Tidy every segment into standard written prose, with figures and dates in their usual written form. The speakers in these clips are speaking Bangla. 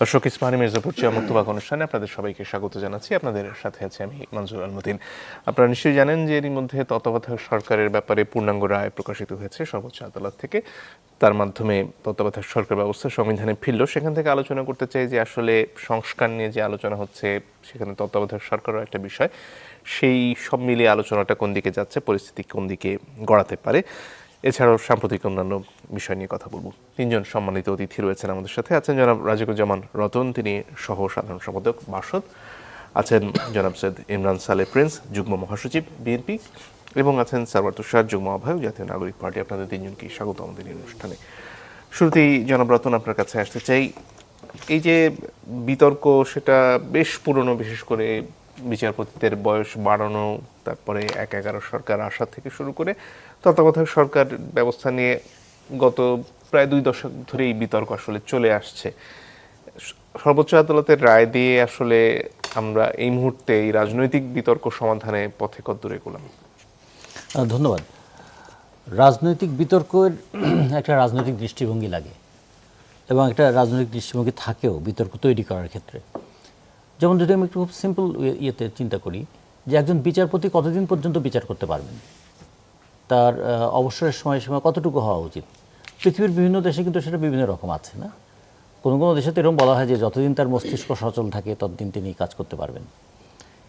দর্শক, ইসমানী মির্জাপুর চিয়া মুক্তবাক অনুষ্ঠানে আপনাদের সবাইকে স্বাগত জানাচ্ছি। আপনাদের সাথে আছি আমি মনজুর আল মতিন। আপনারা নিশ্চয়ই জানেন যে এরই মধ্যে তত্ত্বাবধায়ক সরকারের ব্যাপারে পূর্ণাঙ্গ রায় প্রকাশিত হয়েছে সর্বোচ্চ আদালত থেকে। তার মাধ্যমে তত্ত্বাবধায়ক সরকার ব্যবস্থা সংবিধানে ফিরল। সেখান থেকে আলোচনা করতে চাই যে আসলে সংস্কার নিয়ে যে আলোচনা হচ্ছে সেখানে তত্ত্বাবধায়ক সরকারও একটা বিষয়। সেই সব মিলিয়ে আলোচনাটা কোন দিকে যাচ্ছে, পরিস্থিতি কোন দিকে গড়াতে পারে, এছাড়াও সাম্প্রতিক অন্যান্য বিষয় নিয়ে কথা বলবো। তিনজন সম্মানিত অতিথি রয়েছেন আমাদের সাথে। আছেন জনাব রাজিকুজ্জামান রতন, তিনি সহ সাধারণ সম্পাদক বাসদ। আছেন জনাব সৈয়দ ইমরান সালে প্রিন্স, যুগ্ম মহাসচিব বিএনপি, এবং আছেন সারওয়ার তুষার, যুগ্ম আহ্বায়ক জাতীয় নাগরিক পার্টি। আপনাদের তিনজনকে স্বাগত আমাদের এই অনুষ্ঠানে। শুরুতেই জনাব রতন, আপনার কাছে আসতে চাই। এই যে বিতর্ক, সেটা বেশ পুরনো, বিশেষ করে বিচারপতিদের বয়স বাড়ানো, তারপরে ১/১১ সরকার আসা থেকে শুরু করে তত্ত্বাবধায়ক সরকার ব্যবস্থা নিয়ে গত প্রায় ২ দশক ধরে এই বিতর্ক আসলে চলে আসছে। সর্বোচ্চ আদালতের রায় দিয়ে আসলে আমরা এই মুহূর্তে এই রাজনৈতিক বিতর্ক সমাধানে পথে কতদূর এগোলাম? ধন্যবাদ। রাজনৈতিক বিতর্কের একটা রাজনৈতিক দৃষ্টিভঙ্গি লাগে এবং একটা রাজনৈতিক দৃষ্টিভঙ্গি থাকেও বিতর্ক তৈরি করার ক্ষেত্রে। যেমন যদি আমি একটু খুব সিম্পল ইয়েতে চিন্তা করি যে একজন বিচারপতি কতদিন পর্যন্ত বিচার করতে পারবেন, তার অবসরের সময়সীমা কতটুকু হওয়া উচিত। পৃথিবীর বিভিন্ন দেশে কিন্তু সেটা বিভিন্ন রকম আছে, না? কোনো কোনো দেশে তো এরকম বলা হয় যে যতদিন তার মস্তিষ্ক সচল থাকে ততদিন তিনি কাজ করতে পারবেন।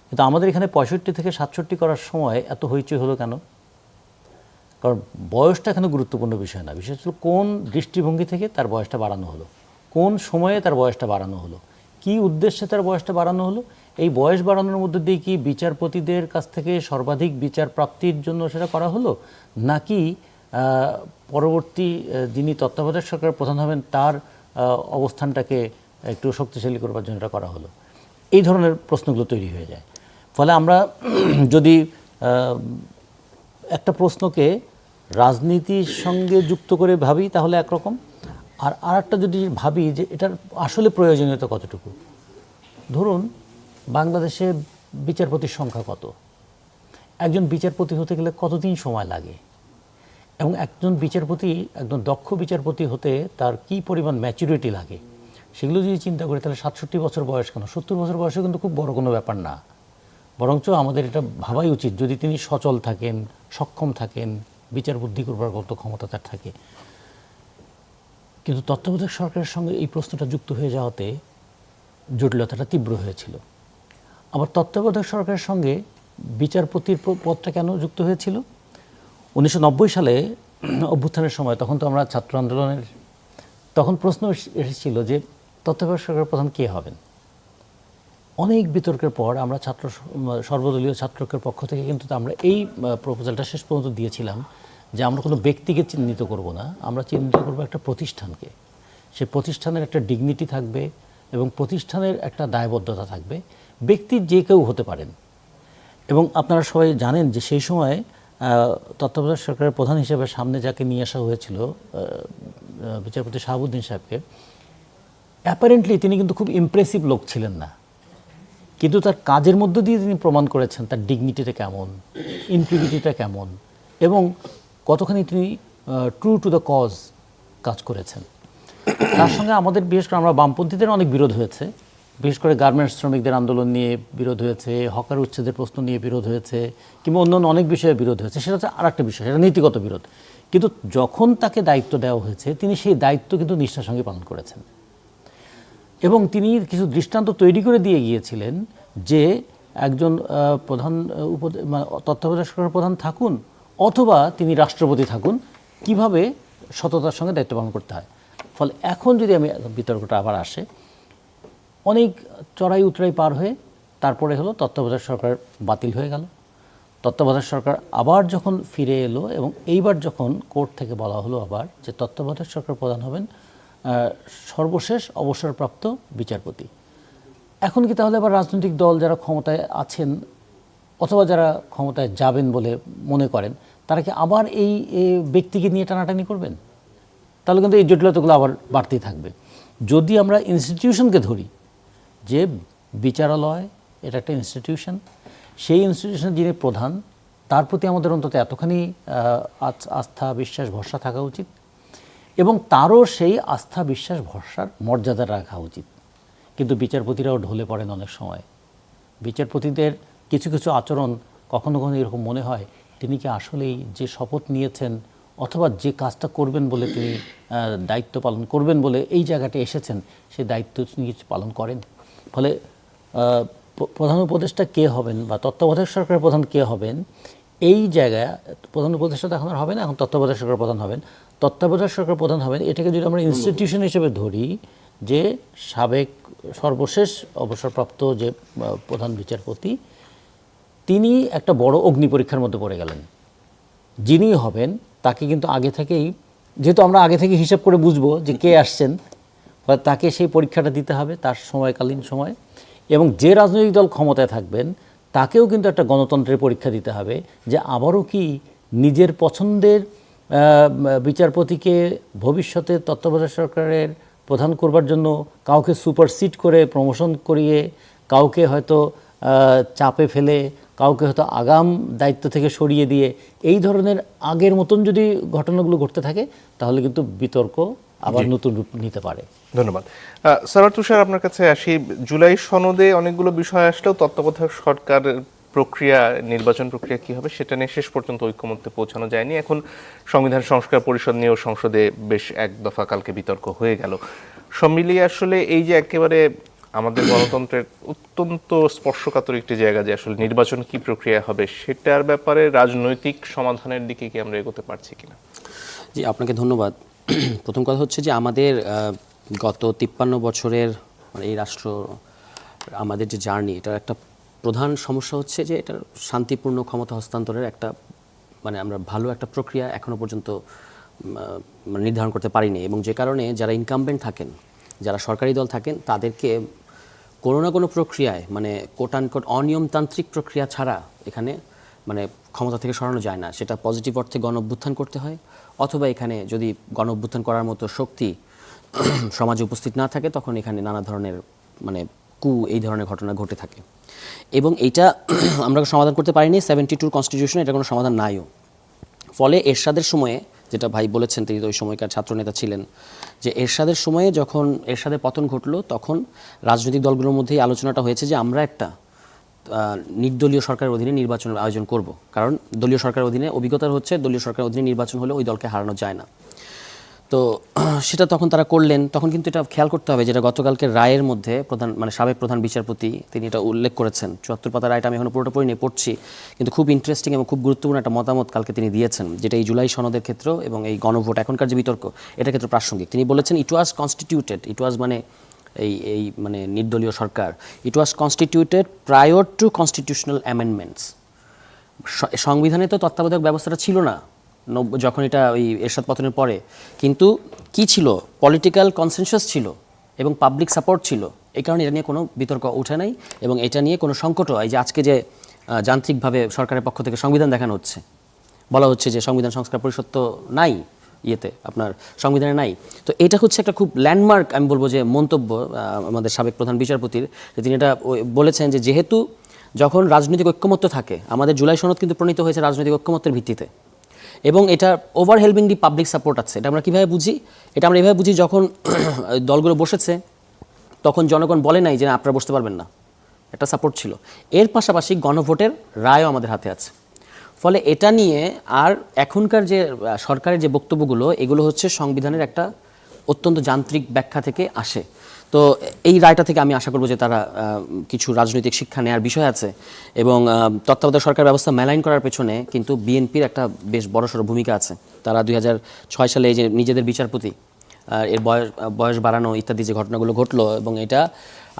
কিন্তু আমাদের এখানে 65 থেকে 67 করার সময় এত হইচই হলো কেন? কারণ বয়সটা এখানে গুরুত্বপূর্ণ বিষয় না, বিশেষ করে কোন দৃষ্টিভঙ্গি থেকে তার বয়সটা বাড়ানো হলো, কোন সময়ে তার বয়সটা বাড়ানো হলো, কী উদ্দেশ্যে তার বয়সটা বাড়ানো হলো। এই বয়স বাড়ানোর মধ্যে দিয়ে কি বিচারপতিদের কাছ থেকে সর্বাধিক বিচার প্রাপ্তির জন্য সেটা করা হলো, নাকি পরবর্তী যিনি তত্ত্বাবধায়ক সরকারের প্রধান হবেন তার অবস্থানটাকে একটু শক্তিশালী করবার জন্য এটা করা হলো? এই ধরনের প্রশ্নগুলো তৈরি হয়ে যায়। ফলে আমরা যদি একটা প্রশ্নকে রাজনীতির সঙ্গে যুক্ত করে ভাবি তাহলে একরকম, আর একটা যদি ভাবি যে এটার আসলে প্রয়োজনীয়তা কতটুকু। ধরুন বাংলাদেশে বিচারপতির সংখ্যা কত, একজন বিচারপতি হতে গেলে কতদিন সময় লাগে, এবং একজন বিচারপতি, একজন দক্ষ বিচারপতি হতে তার কি পরিমাণ ম্যাচুরিটি লাগে, সেগুলো যদি চিন্তা করি তাহলে 67 বছর বয়স কেন, 70 বছর বয়সে কিন্তু খুব বড় কোনো ব্যাপার না। বরঞ্চ আমাদের এটা ভাবাই উচিত যদি তিনি সচল থাকেন, সক্ষম থাকেন, বিচার বুদ্ধি করবার কত ক্ষমতা তার থাকে। কিন্তু তত্ত্বাবধায়ক সরকারের সঙ্গে এই প্রশ্নটা যুক্ত হয়ে যাওয়াতে জটিলতাটা তীব্র হয়েছিল। আবার তত্ত্বাবধায়ক সরকারের সঙ্গে বিচারপতির পদটা কেন যুক্ত হয়েছিল? 1990 সালে অভ্যুত্থানের সময়, তখন তো আমরা ছাত্র আন্দোলনের, তখন প্রশ্ন এসেছিল যে তত্ত্বাবধায়ক সরকারের প্রধান কে হবেন। অনেক বিতর্কের পর আমরা সর্বদলীয় ছাত্রকের পক্ষ থেকে কিন্তু আমরা এই প্রপোজালটা শেষ পর্যন্ত দিয়েছিলাম যে আমরা কোনো ব্যক্তিকে চিহ্নিত করব না, আমরা চিহ্নিত করব একটা প্রতিষ্ঠানকে। সে প্রতিষ্ঠানের একটা ডিগনিটি থাকবে এবং প্রতিষ্ঠানের একটা দায়বদ্ধতা থাকবে। ব্যক্তি যে কেউ হতে পারেন। এবং আপনারা সবাই জানেন যে সেই সময় তত্ত্বাবধায়ক সরকারের প্রধান হিসেবে সামনে যাকে নিয়ে আসা হয়েছিল, বিচারপতি শাহাবুদ্দিন সাহেবকে, অ্যাপারেন্টলি তিনি কিন্তু খুব ইমপ্রেসিভ লোক ছিলেন না, কিন্তু তার কাজের মধ্য দিয়ে তিনি প্রমাণ করেছেন তার ডিগনিটিটা কেমন, ইন্টিগ্রিটিটা কেমন, এবং কতখানি তিনি ট্রু টু দ্য কজ কাজ করেছেন। তার সঙ্গে আমাদের, বিশেষ করে আমরা বামপন্থীদের অনেক বিরোধ হয়েছে, বিশেষ করে গার্মেন্টস শ্রমিকদের আন্দোলন নিয়ে বিরোধ হয়েছে, হকার উচ্ছেদের প্রশ্ন নিয়ে বিরোধ হয়েছে, কিংবা অন্যান্য অনেক বিষয়ে বিরোধ হয়েছে। সেটা হচ্ছে আর একটা বিষয়, সেটা নীতিগত বিরোধ। কিন্তু যখন তাকে দায়িত্ব দেওয়া হয়েছে তিনি সেই দায়িত্ব কিন্তু নিষ্ঠার সঙ্গে পালন করেছেন, এবং তিনি কিছু দৃষ্টান্ত তৈরি করে দিয়ে গিয়েছিলেন যে একজন প্রধান তত্ত্বাবধায়ক সরকারের প্রধান থাকুন অথবা তিনি রাষ্ট্রপতি থাকুন, কিভাবে সততার সঙ্গে দায়িত্ব পালন করতে হয়। ফলে এখন যদি আমি বিতর্কটা আবার আসে, অনেক চড়াই উতরাই পার হয়ে তারপরে হলো তত্ত্বাবধায়ক সরকার বাতিল হয়ে গেল। তত্ত্বাবধায়ক সরকার আবার যখন ফিরে এলো এবং এইবার যখন কোর্ট থেকে বলা হলো আবার যে তত্ত্বাবধায়ক সরকার প্রধান হবেন সর্বশেষ অবসরপ্রাপ্ত বিচারপতি, এখন কি তাহলে আবার রাজনৈতিক দল যারা ক্ষমতায় আছেন অথবা যারা ক্ষমতায় যাবেন বলে মনে করেন, তারা কি আবার এই ব্যক্তিকে নিয়ে টানাটানি করবেন? তাহলে কিন্তু এই জটিলতাগুলো আবার বাড়তেই থাকবে। যদি আমরা ইনস্টিটিউশনকে ধরি, যে বিচারালয় এটা একটা ইনস্টিটিউশন, সেই ইনস্টিটিউশনের যিনি প্রধান তার প্রতি আমাদের অন্তত এতখানি আস্থা, বিশ্বাস, ভরসা থাকা উচিত, এবং তারও সেই আস্থা, বিশ্বাস, ভরসার মর্যাদা রাখা উচিত। কিন্তু বিচারপতিরাও ঢলে পড়েন অনেক সময়। বিচারপতিদের কিছু কিছু আচরণ কখনো কখনো এরকম মনে হয় তিনি কি আসলেই যে শপথ নিয়েছেন অথবা যে কাজটা করবেন বলে তিনি দায়িত্ব পালন করবেন বলে এই জায়গাটা এসেছেন সেই দায়িত্ব তিনি কিছু পালন করেন। ফলে প্রধান উপদেষ্টা কে হবেন বা তত্ত্বাবধায়ক সরকারের প্রধান কে হবেন, এই জায়গায় প্রধান উপদেষ্টা তো এখন আর হবে না, এখন তত্ত্বাবধায়ক সরকার প্রধান হবেন। তত্ত্বাবধায়ক সরকার প্রধান হবেন, এটাকে যদি আমরা ইনস্টিটিউশন হিসেবে ধরি যে সাবেক সর্বশেষ অবসরপ্রাপ্ত যে প্রধান বিচারপতি তিনি একটা বড় অগ্নি পরীক্ষার মধ্যে পড়ে গেলেন। যিনি হবেন তাকে কিন্তু আগে থেকেই, যেহেতু আমরা আগে থেকে হিসাব করে বুঝবো যে কে আসছেন, তাকে সেই পরীক্ষাটা দিতে হবে তার সময়কালীন সময়, এবং যে রাজনৈতিক দল ক্ষমতায় থাকবেন তাকেও কিন্তু একটা গণতন্ত্রের পরীক্ষা দিতে হবে যে আবারও কি নিজের পছন্দের বিচারপতিকে ভবিষ্যতে তত্ত্বাবধায়ক সরকারের প্রধান করবার জন্য কাউকে সুপারসিড করে প্রমোশন করিয়ে, কাউকে হয়তো চাপে ফেলে, কাউকে হয়তো আগাম দায়িত্ব থেকে সরিয়ে দিয়ে এই ধরনের আগের মতন যদি ঘটনাগুলো ঘটতে থাকে তাহলে কিন্তু বিতর্ক আবার নতুন রূপ নিতে পারে। ধন্যবাদ। সারার তুষার, আপনার কাছে আসি। জুলাই সনদে অনেকগুলো বিষয় আসলেও তত্ত্বাবধায়ক সরকারের প্রক্রিয়া, নির্বাচন প্রক্রিয়া কি হবে সেটা নিয়ে শেষ পর্যন্ত ঐক্যমত্যে পৌঁছানো যায়নি। এখন সংবিধান সংস্কার পরিষদ নিয়েও সংসদে বেশ এক দফা কালকে বিতর্ক হয়ে গেল। সব মিলিয়ে আসলে এই যে একেবারে আমাদের গণতন্ত্রের অত্যন্ত স্পর্শকাতর একটি জায়গা যে আসলে নির্বাচন কি প্রক্রিয়া হবে সেটার ব্যাপারে রাজনৈতিক সমাধানের দিকে কি আমরা এগোতে পারছি কিনা? জি, আপনাকে ধন্যবাদ। প্রথম কথা হচ্ছে যে আমাদের গত 53 বছরের মানে এই রাষ্ট্র, আমাদের যে জার্নি, এটার একটা প্রধান সমস্যা হচ্ছে যে এটার শান্তিপূর্ণ ক্ষমতা হস্তান্তরের একটা মানে আমরা ভালো একটা প্রক্রিয়া এখনো পর্যন্ত নির্ধারণ করতে পারিনি, এবং যে কারণে যারা ইনকামবেন্ট থাকেন, যারা সরকারি দল থাকেন, তাদেরকে কোনো না কোনো প্রক্রিয়ায় মানে কোট আনকোট অনিয়মতান্ত্রিক প্রক্রিয়া ছাড়া এখানে মানে ক্ষমতা থেকে সরানো যায় না। সেটা পজিটিভ অর্থে গণ অভ্যুত্থান করতে হয়, অথবা এখানে যদি গণ অভ্যুত্থান করার মতো শক্তি সমাজে উপস্থিত না থাকে তখন এখানে নানা ধরনের মানে এই ধরনের ঘটনা ঘটে থাকে, এবং এইটা আমরা সমাধান করতে পারিনি। 72 কনস্টিটিউশন এটা কোনো সমাধান নাইও। ফলে এরশাদের সময়ে, যেটা ভাই বলেছেন তিনি তো ওই সময়কার ছাত্রনেতা ছিলেন, যে এরশাদের সময়ে যখন এরশাদের পতন ঘটলো তখন রাজনৈতিক দলগুলোর মধ্যেই আলোচনাটা হয়েছে যে আমরা একটা নির্দলীয় সরকারের অধীনে নির্বাচনের আয়োজন করব, কারণ দলীয় সরকারের অধীনে অভিজ্ঞতা হচ্ছে দলীয় সরকারের অধীনে নির্বাচন হলে ওই দলকে হারানো যায় না। তো সেটা তখন তারা করলেন। তখন কিন্তু এটা খেয়াল করতে হবে যেটা গতকালকে রায়ের মধ্যে প্রধান মানে সাবেক প্রধান বিচারপতি তিনি এটা উল্লেখ করেছেন। 74 পাতা রায়টা আমি এখনো পুরোটা পড়ছি, কিন্তু খুব ইন্টারেস্টিং এবং খুব গুরুত্বপূর্ণ একটা মতামত কালকে তিনি দিয়েছেন, যেটা এই জুলাই সনদের ক্ষেত্রেও এবং এই গণভোট এখনকার যে বিতর্ক এটার ক্ষেত্রে প্রাসঙ্গিক। তিনি বলেছেন ইট ওয়াজ কনস্টিটিউটেড, ইট ওয়াজ মানে এই মানে নির্দলীয় সরকার, it was constituted prior to constitutional amendments. সংবিধানে তো তত্ত্বাবধায়ক ব্যবস্থাটা ছিল না যখন এটা ওই এরশাদ পতনের পরে, কিন্তু কি ছিল, পলিটিক্যাল কনসেনসাস ছিল এবং পাবলিক সাপোর্ট ছিল। এই কারণে এটা নিয়ে কোনো বিতর্ক ওঠে নাই, এবং এটা নিয়ে কোনো সংকটও, এই যে আজকে যে যান্ত্রিকভাবে সরকারের পক্ষ থেকে সংবিধান দেখানো হচ্ছে, বলা হচ্ছে যে সংবিধান সংস্কার পরিষদ তো নাই ইয়েতে, আপনার সংবিধানে নাই। তো এটা হচ্ছে একটা খুব ল্যান্ডমার্ক আমি বলবো যে মন্তব্য আমাদের সাবেক প্রধান বিচারপতির, যে তিনি এটা বলেছেন যে যেহেতু যখন রাজনৈতিক ঐক্যমত্য থাকে, আমাদের জুলাই সনদ কিন্তু প্রণীত হয়েছে রাজনৈতিক ঐক্যমত্যের ভিত্তিতে, এবং এটা ওভারহেলমিং দি পাবলিক সাপোর্ট আছে। এটা আমরা কীভাবে বুঝি? এটা আমরা এভাবে বুঝি, যখন দলগুলো বসেছে তখন জনগণ বলে নাই যে আপনারা বসতে পারবেন না, একটা সাপোর্ট ছিল। এর পাশাপাশি গণভোটের রায়ও আমাদের হাতে আছে। ফলে এটা নিয়ে আর এখনকার যে সরকারের যে বক্তব্যগুলো, এগুলো হচ্ছে সংবিধানের একটা অত্যন্ত যান্ত্রিক ব্যাখ্যা থেকে আসে। তো এই রায়টা থেকে আমি আশা করব যে তারা কিছু রাজনৈতিক শিক্ষা নেওয়ার বিষয় আছে, এবং তত্ত্বাবধায়ক সরকার ব্যবস্থা মেলাইন করার পেছনে কিন্তু বিএনপির একটা বেশ বড়সড় ভূমিকা আছে। তারা 2006 সালে এই যে নিজেদের বিচারপতি এর বয়স বাড়ানো ইত্যাদি যে ঘটনাগুলো ঘটলো, এবং এটা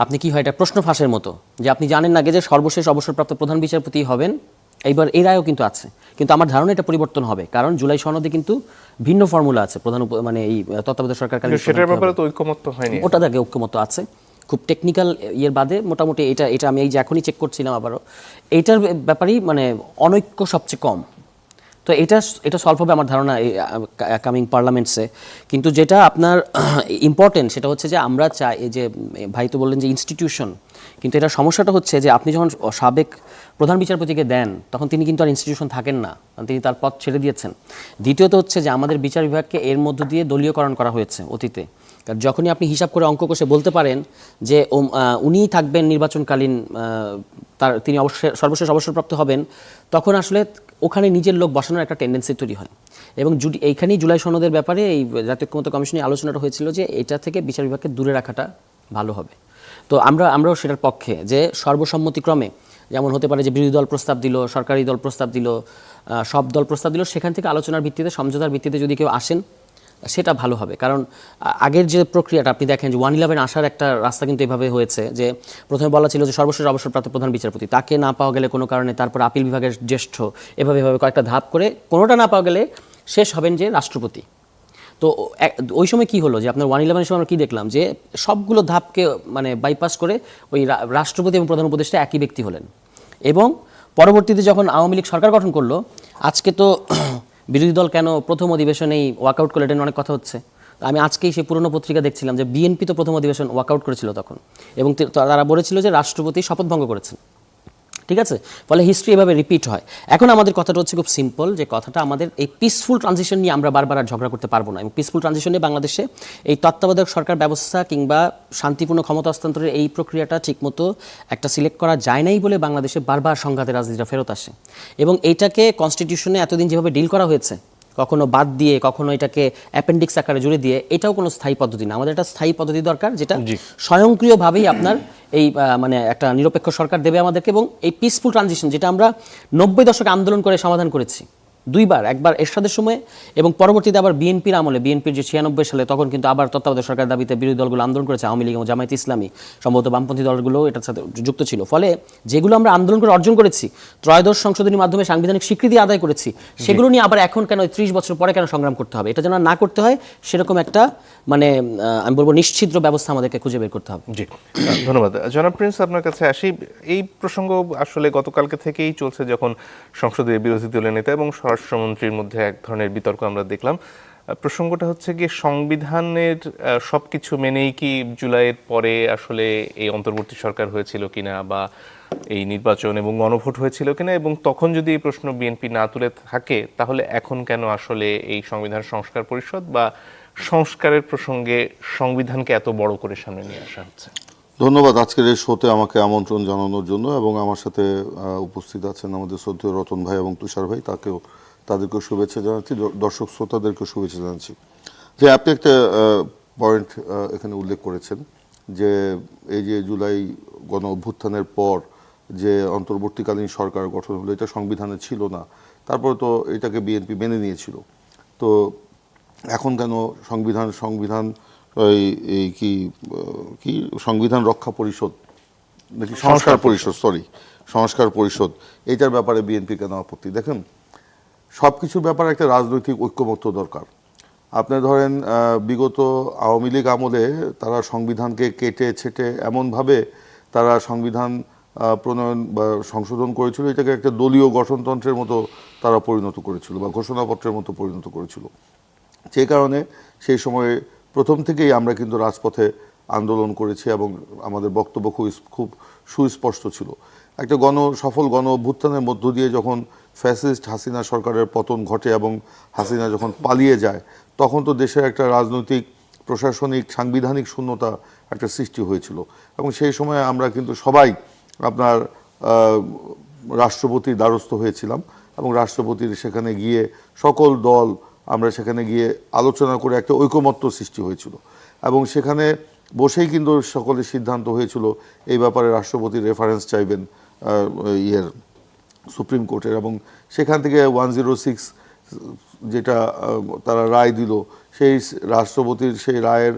আপনি কি হয় এটা প্রশ্ন ফাঁসের মতো, যে আপনি জানেন না যে সর্বশেষ অবসরপ্রাপ্ত প্রধান বিচারপতি হবেন। এইবার এই রায়ও কিন্তু আছে, কিন্তু আমার ধারণা এটা পরিবর্তন হবে, কারণ জুলাই সনদে কিন্তু ভিন্ন ফর্মুলা আছে প্রধান মানে এই তত্ত্বাবধায়ক সরকারকালীন, সেটার ব্যাপারে তো ঐক্যমত্য হয়নি। ওটা থেকে ঐক্যমত্য আছে খুব টেকনিক্যাল ইয়ের বাদে, মোটামুটি এটা আমি এই যে এখনই চেক করছিলাম আবারও, এইটার ব্যাপারেই মানে অনৈক্য সবচেয়ে কম। তো এটা সলভ হবে আমার ধারণা কামিং পার্লামেন্টসে। কিন্তু যেটা আপনার ইম্পর্টেন্ট সেটা হচ্ছে যে আমরা চাই, এই যে ভাই তো বললেন যে ইনস্টিটিউশন, কিন্তু এটা সমস্যাটা হচ্ছে যে আপনি যখন সাবেক প্রধান বিচারপতিকে দেন তখন তিনি কিন্তু আর ইনস্টিটিউশন থাকেন না, তিনি তার পদ ছেড়ে দিয়েছেন। দ্বিতীয়ত হচ্ছে যে আমাদের বিচার বিভাগকে এর মধ্য দিয়ে দলীয়করণ করা হয়েছে অতীতে, কারণ যখনই আপনি হিসাব করে অঙ্ক কষে বলতে পারেন যে উনিই থাকবেন নির্বাচনকালীন, তিনি সর্বশেষ অবসরপ্রাপ্ত হবেন, তখন আসলে ওখানে নিজের লোক বসানোর একটা টেন্ডেন্সি তৈরি হয়। এবং এইখানেই জুলাই সনদের ব্যাপারে এই জাতীয় ঐক্যমত্য কমিশনে আলোচনাটা হয়েছিল যে এটা থেকে বিচার বিভাগকে দূরে রাখাটা ভালো হবে। তো আমরাও সেটার পক্ষে যে সর্বসম্মতিক্রমে, যেমন হতে পারে যে বিরোধী দল প্রস্তাব দিল, সরকারি দল প্রস্তাব দিল, সব দল প্রস্তাব দিল, সেখান থেকে আলোচনার ভিত্তিতে, সমঝোতার ভিত্তিতে যদি কেউ আসেন সেটা ভালো হবে। কারণ আগের যে প্রক্রিয়াটা আপনি দেখেন যে 111 আসার একটা রাস্তা কিন্তু এভাবে হয়েছে যে প্রথমে বলা ছিল যে সর্বশেষ অবসরপ্রাপ্ত প্রধান বিচারপতি, তাকে না পাওয়া গেলে কোনো কারণে তারপর আপিল বিভাগের জ্যেষ্ঠ, এভাবে কয়েকটা ধাপ করে কোনোটা না পাওয়া গেলে শেষ হবেন যে রাষ্ট্রপতি। তো ওই সময় কি হলো যে আপনার 111 সময় আমরা কি দেখলাম যে সবগুলো ধাপকে মানে বাইপাস করে ওই রাষ্ট্রপতি এবং প্রধান উপদেষ্টা একই ব্যক্তি হলেন। এবং পরবর্তীতে যখন আওয়ামী লীগ সরকার গঠন করলো, আজকে তো বিরোধী দল কেন প্রথম অধিবেশনেই ওয়াকআউট করলো, এটা নিয়ে অনেক কথা হচ্ছে। আমি আজকেই সেই পুরনো পত্রিকা দেখছিলাম যে বিএনপি তো প্রথম অধিবেশন ওয়াকআউট করেছিল তখন, এবং তারা বলেছিল যে রাষ্ট্রপতি শপথ ভঙ্গ করেছেন। ঠিক আছে, ফলে হিস্ট্রি এভাবে রিপিট হয়। এখন আমাদের কথাটা হচ্ছে খুব সিম্পল, যে কথাটা আমাদের এই পিসফুল ট্রানজিশন নিয়ে আমরা বারবার আর ঝগড়া করতে পারবো না। এবং পিসফুল ট্রানজিশন নিয়ে বাংলাদেশে এই তত্ত্বাবধায়ক সরকার ব্যবস্থা কিংবা শান্তিপূর্ণ ক্ষমতা হস্তান্তরের এই প্রক্রিয়াটা ঠিকমতো একটা সিলেক্ট করা যায় নাই বলে বাংলাদেশে বারবার সংঘাতের রাজনীতিটা ফেরত আসে। এবং এইটাকে কনস্টিটিউশনে এতদিন যেভাবে ডিল করা হয়েছে, কখনো বাদ দিয়ে, কখনো এটাকে অ্যাপেন্ডিক্স আকারে জুড়ে দিয়ে, এটাও কোনো স্থায়ী পদ্ধতি না। আমাদের একটা স্থায়ী পদ্ধতি দরকার, যেটা স্বয়ংক্রিয়ভাবেই আপনার এই মানে একটা নিরপেক্ষ সরকার দেবে আমাদেরকে। এবং এই পিসফুল ট্রানজিশন, যেটা আমরা 90 দশকে আন্দোলন করে সমাধান করেছি দুইবার, একবার এরশাদের সময় এবং পরবর্তীতে আবার বিএনপির আমলে, বিএনপির যে 96 সালে, তখন কিন্তু আবার তত্ত্বাবধায়ক সরকার দাবিতে বিরোধী দলগুলো আন্দোলন করেছে, আওয়ামী লীগ এবং জামায়াতে ইসলামী, সম্ভবত বামপন্থী দলগুলো এটার সাথে যুক্ত ছিল। ফলে যেগুলো আমরা আন্দোলন করে অর্জন করেছি, ত্রয়োদশ সংশোধনীর মাধ্যমে সাংবিধানিক স্বীকৃতি আদায় করেছি, সেগুলো নিয়ে আবার এখন কেন 30 বছর পরে কেন সংগ্রাম করতে হবে? এটা যেন না করতে হয়, সেরকম একটা মানে আমি বলবো নিশ্চিদ্র ব্যবস্থা আমাদেরকে খুঁজে বের করতে হবে। জি, ধন্যবাদ। জনাব প্রিন্স, আপনার কাছে আসি। এই প্রসঙ্গ আসলে গতকালকে থেকেই চলছে, যখন সংসদের বিরোধী দলের নেতা এবং স্বরাষ্ট্রমন্ত্রীর মধ্যে এক ধরনের বিতর্ক আমরা দেখলাম। প্রসঙ্গটা হচ্ছে গিয়ে সংবিধানের সবকিছু মেনেই কি জুলাইয়ের পরে আসলে এই অন্তর্বর্তী সরকার হয়েছিল কিনা, বা এই নির্বাচন এবং গণভোট হয়েছিল কিনা, এবং তখন যদি এই প্রশ্ন বিএনপি না তুলে থাকে, তাহলে এখন কেন আসলে এই সংবিধান সংস্কার পরিষদ বা সংস্কারের প্রসঙ্গে সংবিধানকে এত বড় করে সামনে নিয়ে আসা হচ্ছে? ধন্যবাদ আজকের এই শোতে আমাকে আমন্ত্রণ জানানোর জন্য। এবং আমার সাথে উপস্থিত আছেন আমাদের শ্রদ্ধেয় রতন ভাই এবং তুষার ভাই, তাদেরকেও শুভেচ্ছা জানাচ্ছি, দর্শক শ্রোতাদেরকেও শুভেচ্ছা জানাচ্ছি। যে আপনি একটা পয়েন্ট এখানে উল্লেখ করেছেন, যে এই যে জুলাই গণ অভ্যুত্থানের পর যে অন্তর্বর্তীকালীন সরকার গঠন হলো, এটা সংবিধানে ছিল না, তারপরে তো এটাকে বিএনপি মেনে নিয়েছিল। তো এখন কেন সংবিধান এই কি সংবিধান রক্ষা পরিষদ নাকি সংস্কার পরিষদ, এইটার ব্যাপারে বিএনপি কেন আপত্তি? দেখেন, সব কিছুর ব্যাপারে একটা রাজনৈতিক ঐক্যমত্য দরকার। আপনি ধরেন বিগত আওয়ামী লীগ আমলে তারা সংবিধানকে কেটে ছেটে এমনভাবে তারা সংবিধান প্রণয়ন বা সংশোধন করেছিল, এটাকে একটা দলীয় গঠনতন্ত্রের মতো তারা পরিণত করেছিল, বা ঘোষণাপত্রের মতো পরিণত করেছিল। সেই কারণে সেই সময়ে প্রথম থেকেই আমরা কিন্তু রাজপথে আন্দোলন করেছি, এবং আমাদের বক্তব্য খুব সুস্পষ্ট ছিল। একটা সফল গণ অভ্যুত্থানের মধ্য দিয়ে যখন ফ্যাসিস্ট হাসিনা সরকারের পতন ঘটে এবং হাসিনা যখন পালিয়ে যায়, তখন তো দেশের একটা রাজনৈতিক, প্রশাসনিক, সাংবিধানিক শূন্যতা একটা সৃষ্টি হয়েছিল। এবং সেই সময় আমরা কিন্তু সবাই আপনার রাষ্ট্রপতির দ্বারস্থ হয়েছিলাম, এবং রাষ্ট্রপতির সেখানে গিয়ে সকল দল আমরা সেখানে গিয়ে আলোচনা করে একটা ঐকমত্য সৃষ্টি হয়েছিল। এবং সেখানে বসেই কিন্তু সকলের সিদ্ধান্ত হয়েছিল এই ব্যাপারে রাষ্ট্রপতির রেফারেন্স চাইবেন সুপ্রিম কোর্টের। এবং সেখান থেকে 106 যেটা তারা রায় দিল, সেই রাষ্ট্রপতির সেই রায়ের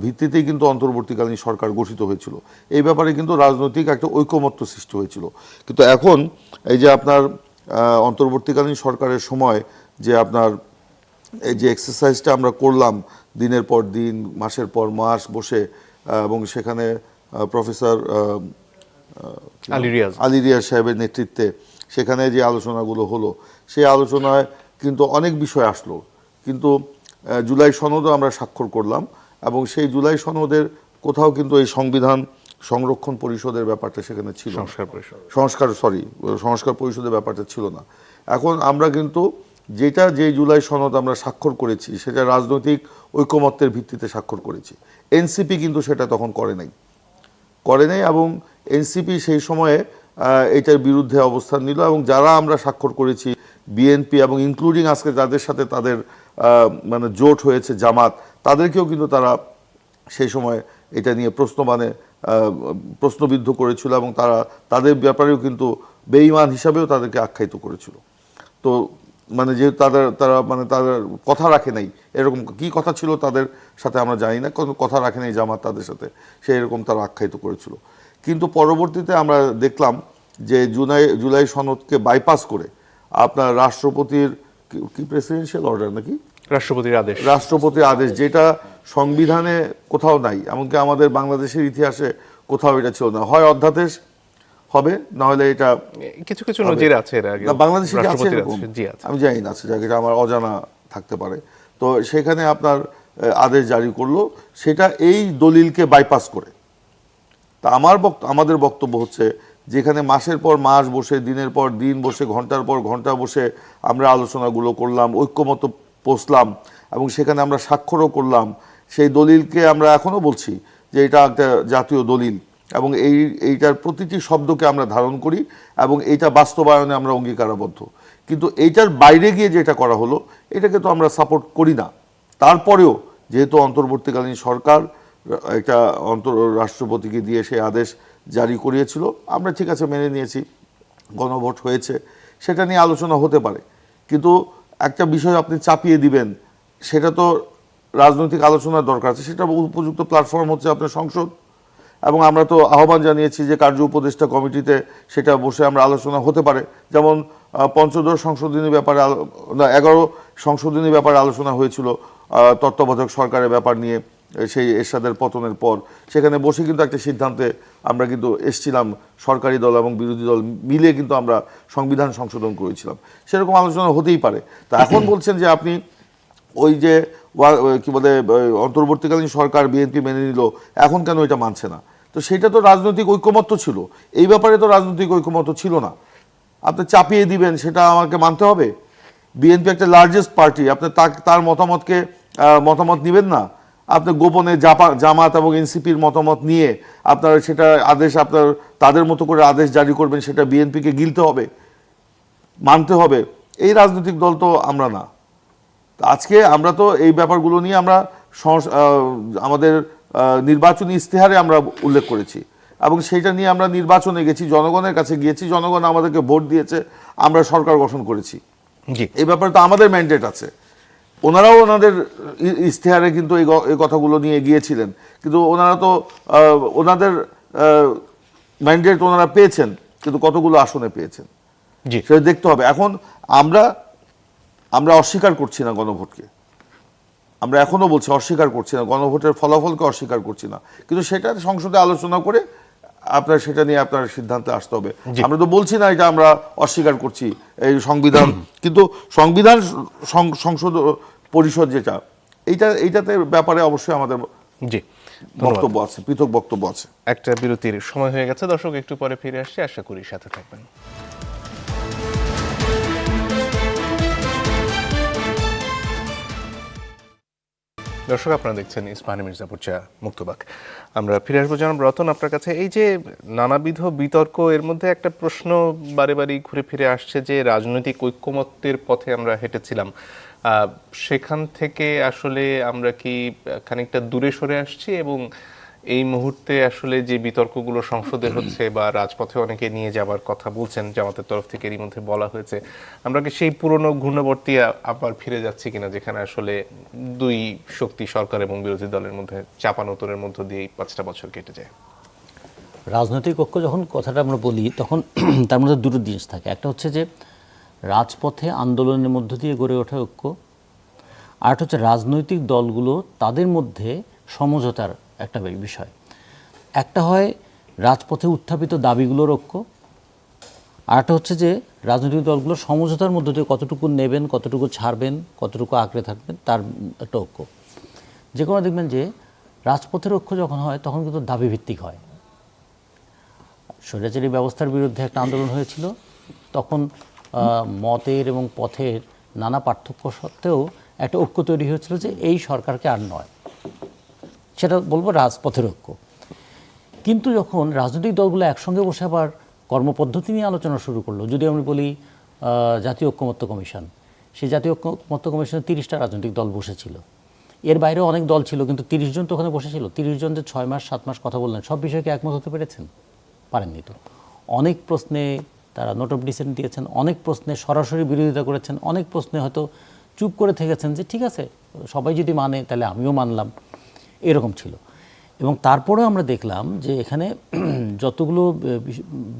ভিত্তিতেই কিন্তু অন্তর্বর্তীকালীন সরকার গঠিত হয়েছিল। এই ব্যাপারে কিন্তু রাজনৈতিক একটা ঐকমত্য সৃষ্টি হয়েছিল। কিন্তু এখন এই যে আপনার অন্তর্বর্তীকালীন সরকারের সময় যে আপনার এই যে এক্সারসাইজটা আমরা করলাম, দিনের পর দিন, মাসের পর মাস বসে, এবং সেখানে প্রফেসর আলী রিয়াজ সাহেবের নেতৃত্বে সেখানে যে আলোচনাগুলো হলো, সেই আলোচনায় কিন্তু অনেক বিষয় আসলো। কিন্তু জুলাই সনদও আমরা স্বাক্ষর করলাম, এবং সেই জুলাই সনদের কোথাও কিন্তু এই সংবিধান সংরক্ষণ পরিষদের ব্যাপারটা সেখানে ছিল, সংস্কার পরিষদের ব্যাপারটা ছিল না। এখন আমরা কিন্তু যেটা যে জুলাই সনদ আমরা স্বাক্ষর করেছি সেটা রাজনৈতিক ঐকমত্যের ভিত্তিতে স্বাক্ষর করেছি। এনসিপি কিন্তু সেটা তখন করে নাই এবং এনসিপি সেই সময়ে এটার বিরুদ্ধে অবস্থান নিল, এবং যারা আমরা স্বাক্ষর করেছি বিএনপি এবং ইনক্লুডিং আজকে যাদের সাথে তাদের মানে জোট হয়েছে জামাত, তাদেরকেও কিন্তু তারা সেই সময় এটা নিয়ে প্রশ্নবিদ্ধ করেছিল, এবং তাদের ব্যাপারেও কিন্তু বেঈমান হিসাবেও তাদেরকে আখ্যায়িত করেছিল। তো মানে যেহেতু তারা মানে তাদের কথা রাখে নাই, এরকম কি কথা ছিল তাদের সাথে আমরা জানি না, কোনো কথা রাখে নাই জামাত তাদের সাথে, সেই এরকম তারা আখ্যায়িত করেছিল। কিন্তু পরবর্তীতে আমরা দেখলাম যে জুলাই সনদকে বাইপাস করে আপনার রাষ্ট্রপতির কি প্রেসিডেন্সিয়াল অর্ডার নাকি রাষ্ট্রপতির আদেশ, যেটা সংবিধানে কোথাও নাই, এমনকি আমাদের বাংলাদেশের ইতিহাসে কোথাও এটা ছিল না। হয় অধ্যাদেশ হবে, না হলে এটা কিছু কিছু নজির আছে এর আগে বাংলাদেশে আছে এরকম, আমি জানি না, এটা আমার অজানা থাকতে পারে। তো সেখানে আপনার আদেশ জারি করলো, সেটা এই দলিলকে বাইপাস করে। তা আমাদের বক্তব্য হচ্ছে, যেখানে মাসের পর মাস বসে, দিনের পর দিন বসে, ঘন্টার পর ঘন্টা বসে আমরা আলোচনাগুলো করলাম, ঐক্যমত পৌঁছলাম, এবং সেখানে আমরা স্বাক্ষরও করলাম, সেই দলিলকে আমরা এখনও বলছি যে এটা একটা জাতীয় দলিল, এবং এইটার প্রতিটি শব্দকে আমরা ধারণ করি, এবং এইটা বাস্তবায়নে আমরা অঙ্গীকারাবদ্ধ। কিন্তু এইটার বাইরে গিয়ে যেটা করা হলো, এটাকে তো আমরা সাপোর্ট করি না। তারপরেও যেহেতু অন্তর্বর্তীকালীন সরকার একটা রাষ্ট্রপতিকে দিয়ে সেই আদেশ জারি করিয়েছিল, আমরা ঠিক আছে মেনে নিয়েছি, গণভোট হয়েছে, সেটা নিয়ে আলোচনা হতে পারে। কিন্তু একটা বিষয় আপনি চাপিয়ে দিবেন, সেটা তো রাজনৈতিক আলোচনার দরকার আছে, সেটা উপযুক্ত প্ল্যাটফর্ম হচ্ছে আপনার সংসদ। এবং আমরা তো আহ্বান জানিয়েছি যে কার্য উপদেষ্টা কমিটিতে সেটা বসে আমরা আলোচনা হতে পারে, যেমন পঞ্চদশ সংশোধনী ব্যাপারে 11 সংশোধনী ব্যাপারে আলোচনা হয়েছিল তত্ত্বাবধায়ক সরকারের ব্যাপার নিয়ে, সেই এরশাদের পতনের পর। সেখানে বসে কিন্তু একটা সিদ্ধান্তে আমরা কিন্তু এসছিলাম, সরকারি দল এবং বিরোধী দল মিলে কিন্তু আমরা সংবিধান সংশোধন করেছিলাম। সেরকম আলোচনা হতেই পারে। তা এখন বলছেন যে আপনি ওই যে কি বলে অন্তর্বর্তীকালীন সরকার বিএনপি মেনে নিল, এখন কেন এটা মানছে না? তো সেটা তো রাজনৈতিক ঐকমত্য ছিল, এই ব্যাপারে তো রাজনৈতিক ঐকমত্য ছিল না। আপনি চাপিয়ে দিবেন, সেটা আমাকে মানতে হবে? বিএনপি একটা লার্জেস্ট পার্টি, আপনি তার মতামত নেবেন না? আপনি গোপনে জামাত এবং এনসিপির মতামত নিয়ে আপনার সেটা আদেশ আপনার তাদের মতো করে আদেশ জারি করবেন, সেটা বিএনপিকে গিলতে হবে, মানতে হবে? এই রাজনৈতিক দল তো আমরা না। আজকে আমরা তো এই ব্যাপারগুলো নিয়ে আমরা আমাদের নির্বাচনী ইস্তেহারে আমরা উল্লেখ করেছি, এবং সেইটা নিয়ে আমরা নির্বাচনে গেছি, জনগণের কাছে গিয়েছি, জনগণ আমাদেরকে ভোট দিয়েছে, আমরা সরকার গঠন করেছি। এই ব্যাপারে তো আমাদের ম্যান্ডেট আছে। ওনারাও ওনাদের ইস্তেহারে কিন্তু এই কথাগুলো নিয়ে গিয়েছিলেন, কিন্তু ওনারা তো ওনাদের ম্যান্ডেট ওনারা পেয়েছেন, কিন্তু কতগুলো আসনে পেয়েছেন সেটা দেখতে হবে। এখন আমরা অস্বীকার করছি না গণভোটকে, আমরা এখনো বলছি অস্বীকার করছি না, গণভোটের ফলাফলকে অস্বীকার করছি না, কিন্তু সেটা সংসদে আলোচনা করে আপনার সেটা নিয়ে আপনার সিদ্ধান্তে আসতে হবে। আমরা তো বলছি না এটা আমরা অস্বীকার করছি এই সংবিধান, কিন্তু সংবিধান সংসদ পরিষদ যেটা এইটাতে ব্যাপারে অবশ্যই আমাদের বক্তব্য আছে, পৃথক বক্তব্য আছে। একটা বিরতির সময় হয়ে গেছে দর্শক, একটু পরে ফিরে আসছি, আশা করি সাথে থাকবেন। দর্শক, আপনারা দেখছেন ইস্পাহানি মির্জাপুর চা মুক্তবাক। আমরা ফিরে আসবো জনাব রতন আপনার কাছে। এই যে নানাবিধ বিতর্ক, এর মধ্যে একটা প্রশ্ন বারে বারে ঘুরে ফিরে আসছে যে রাজনৈতিক ঐক্যমত্যের পথে আমরা হেঁটেছিলাম, সেখান থেকে আসলে আমরা কি খানিকটা দূরে সরে আসছি, এবং এই মুহূর্তে আসলে যে বিতর্কগুলো সংসদে হচ্ছে বা রাজপথে অনেকে নিয়ে যাবার কথা বলছেন জামাতের তরফ থেকে, এরই মধ্যে বলা হয়েছে, আমরা কি সেই পুরনো ঘূর্ণবর্তী আবার ফিরে যাচ্ছি কিনা, যেখানে আসলে দুই শক্তি সরকার এবং বিরোধী দলের মধ্যে চাপানোতরের মধ্য দিয়ে 5টা বছর কেটে যায়? রাজনৈতিক ঐক্য যখন কথাটা আমরা বলি, তখন তার মধ্যে দুটো জিনিস থাকে। একটা হচ্ছে যে রাজপথে আন্দোলনের মধ্য দিয়ে গড়ে ওঠা ঐক্য, আর হচ্ছে রাজনৈতিক দলগুলো তাদের মধ্যে সমঝোতার একটা বিষয়। একটা হয় রাজপথে উত্থাপিত দাবিগুলোর ঐক্য, আরটা হচ্ছে যে রাজনৈতিক দলগুলো সমঝোতার মধ্য দিয়ে কতটুকু নেবেন, কতটুকু ছাড়বেন, কতটুকু আঁকড়ে থাকবেন, তার একটা ঐক্য। যে কোনো দেখবেন যে রাজপথের ঐক্য যখন হয় তখন কিন্তু দাবি ভিত্তিক হয়। স্বৈরাচারী ব্যবস্থার বিরুদ্ধে একটা আন্দোলন হয়েছিল, তখন মতের এবং পথের নানা পার্থক্য সত্ত্বেও একটা ঐক্য তৈরি হয়েছিল যে এই সরকারকে আর নয়, সেটা বলবো রাজপথের ঐক্য। কিন্তু যখন রাজনৈতিক দলগুলো একসঙ্গে বসে আবার কর্মপদ্ধতি নিয়ে আলোচনা শুরু করলো, যদি আমি বলি জাতীয় ঐক্যমত্য কমিশন, সেই জাতীয় ঐক্যমত্য কমিশনে 30টা রাজনৈতিক দল বসেছিল, এর বাইরেও অনেক দল ছিল, কিন্তু 30 জন তো ওখানে বসেছিল। 30 জন যে 6 মাস 7 মাস কথা বললেন, সব বিষয়ে কি একমত হতে পেরেছেন? পারেননি তো। অনেক প্রশ্নে তারা নোট অফ ডিসেন্ট দিয়েছেন, অনেক প্রশ্নে সরাসরি বিরোধিতা করেছেন, অনেক প্রশ্নে হয়তো চুপ করে থেকেছেন যে ঠিক আছে সবাই যদি মানে তাহলে আমিও মানলাম, এরকম ছিল। এবং তারপরেও আমরা দেখলাম যে এখানে যতগুলো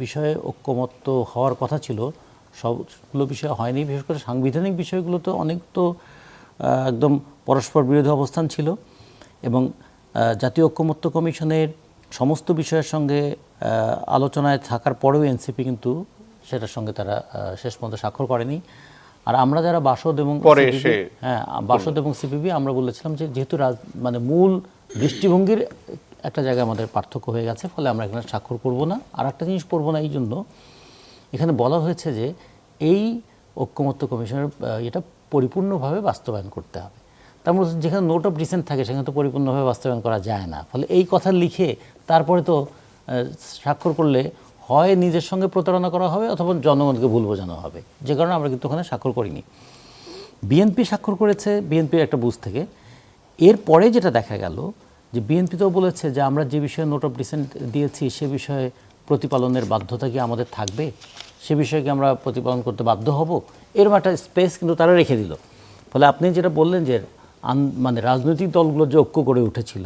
বিষয়ে ঐক্যমত্য হওয়ার কথা ছিল সবগুলো বিষয় হয়নি। বিশেষ করে সাংবিধানিক বিষয়গুলো তো অনেক তো একদম পরস্পর বিরোধী অবস্থান ছিল। এবং জাতীয় ঐক্যমত্য কমিশনের সমস্ত বিষয়ের সঙ্গে আলোচনায় থাকার পরেও এনসিপি কিন্তু সেটার সঙ্গে তারা শেষ পর্যন্ত স্বাক্ষর করেনি। আর আমরা যারা বাসদ এবং বাসদ এবং সিপিবি আমরা বলেছিলাম যে যেহেতু মানে মূল দৃষ্টিভঙ্গির একটা জায়গায় আমাদের পার্থক্য হয়ে গেছে, ফলে আমরা এখানে স্বাক্ষর করব না। আর একটা জিনিস করব না এই জন্য এখানে বলা হয়েছে যে এই ঐক্যমত্য কমিশনের এটা পরিপূর্ণভাবে বাস্তবায়ন করতে হবে। তার মধ্যে যেখানে নোট অফ ডিসেন্ট থাকে সেখানে তো পরিপূর্ণভাবে বাস্তবায়ন করা যায় না। ফলে এই কথা লিখে তারপরে তো স্বাক্ষর করলে হয় নিজের সঙ্গে প্রতারণা করা হবে অথবা জনগণকে ভুল বোঝানো হবে, যে কারণে আমরা কিন্তু ওখানে স্বাক্ষর করিনি। বিএনপি স্বাক্ষর করেছে বিএনপির একটা বুথ থেকে। এরপরে যেটা দেখা গেল যে বিএনপি তো বলেছে যে আমরা যে বিষয়ে নোট অফ ডিসেন্ট দিয়েছি সে বিষয়ে প্রতিপালনের বাধ্যতা কি আমাদের থাকবে, সে বিষয়ে কি আমরা প্রতিপালন করতে বাধ্য হব, এরকম একটা স্পেস কিন্তু তারা রেখে দিল। ফলে আপনি যেটা বললেন যে মানে রাজনৈতিক দলগুলো যে ঐক্য গড়ে উঠেছিল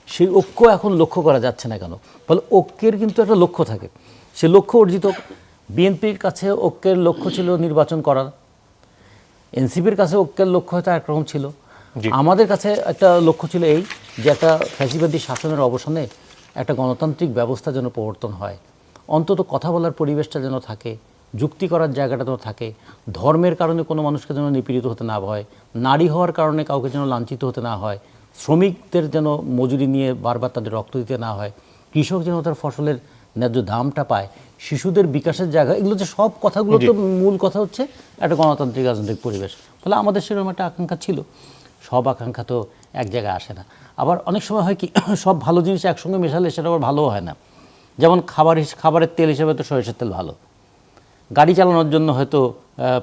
সেই ঐক্য এখন লক্ষ্য করা যাচ্ছে না কেন? ফলে ঐক্যের কিন্তু একটা লক্ষ্য থাকে, সে লক্ষ্য অর্জিত। বিএনপির কাছে ঐক্যের লক্ষ্য ছিল নির্বাচন করার, এনসিপির কাছে ঐক্যের লক্ষ্য হয়তো একরকম ছিল, আমাদের কাছে একটা লক্ষ্য ছিল এই যে একটা ফ্যাসিবাদী শাসনের অবসানে একটা গণতান্ত্রিক ব্যবস্থা যেন প্রবর্তন হয়, অন্তত কথা বলার পরিবেশটা যেন থাকে, যুক্তি করার জায়গাটা যেন থাকে, ধর্মের কারণে কোনো মানুষকে যেন নিপীড়িত হতে না হয়, নারী হওয়ার কারণে কাউকে যেন লাঞ্ছিত হতে না হয়, শ্রমিকদের যেন মজুরি নিয়ে বারবার তাদের রক্ত দিতে না হয়, কৃষক যেন তার ফসলের ন্যায্য দামটা পায়, শিশুদের বিকাশের জায়গা, এগুলো যে সব কথাগুলো তো মূল কথা হচ্ছে একটা গণতান্ত্রিক রাজনৈতিক পরিবেশ। ফলে আমাদের সেরকম একটা আকাঙ্ক্ষা ছিল। সব আকাঙ্ক্ষা তো এক জায়গায় আসে না। আবার অনেক সময় হয় কি সব ভালো জিনিস একসঙ্গে মেশালে সেটা আবার ভালোও হয় না। যেমন খাবারের তেল হিসেবে তো সরিষার তেল ভালো, গাড়ি চালানোর জন্য হয়তো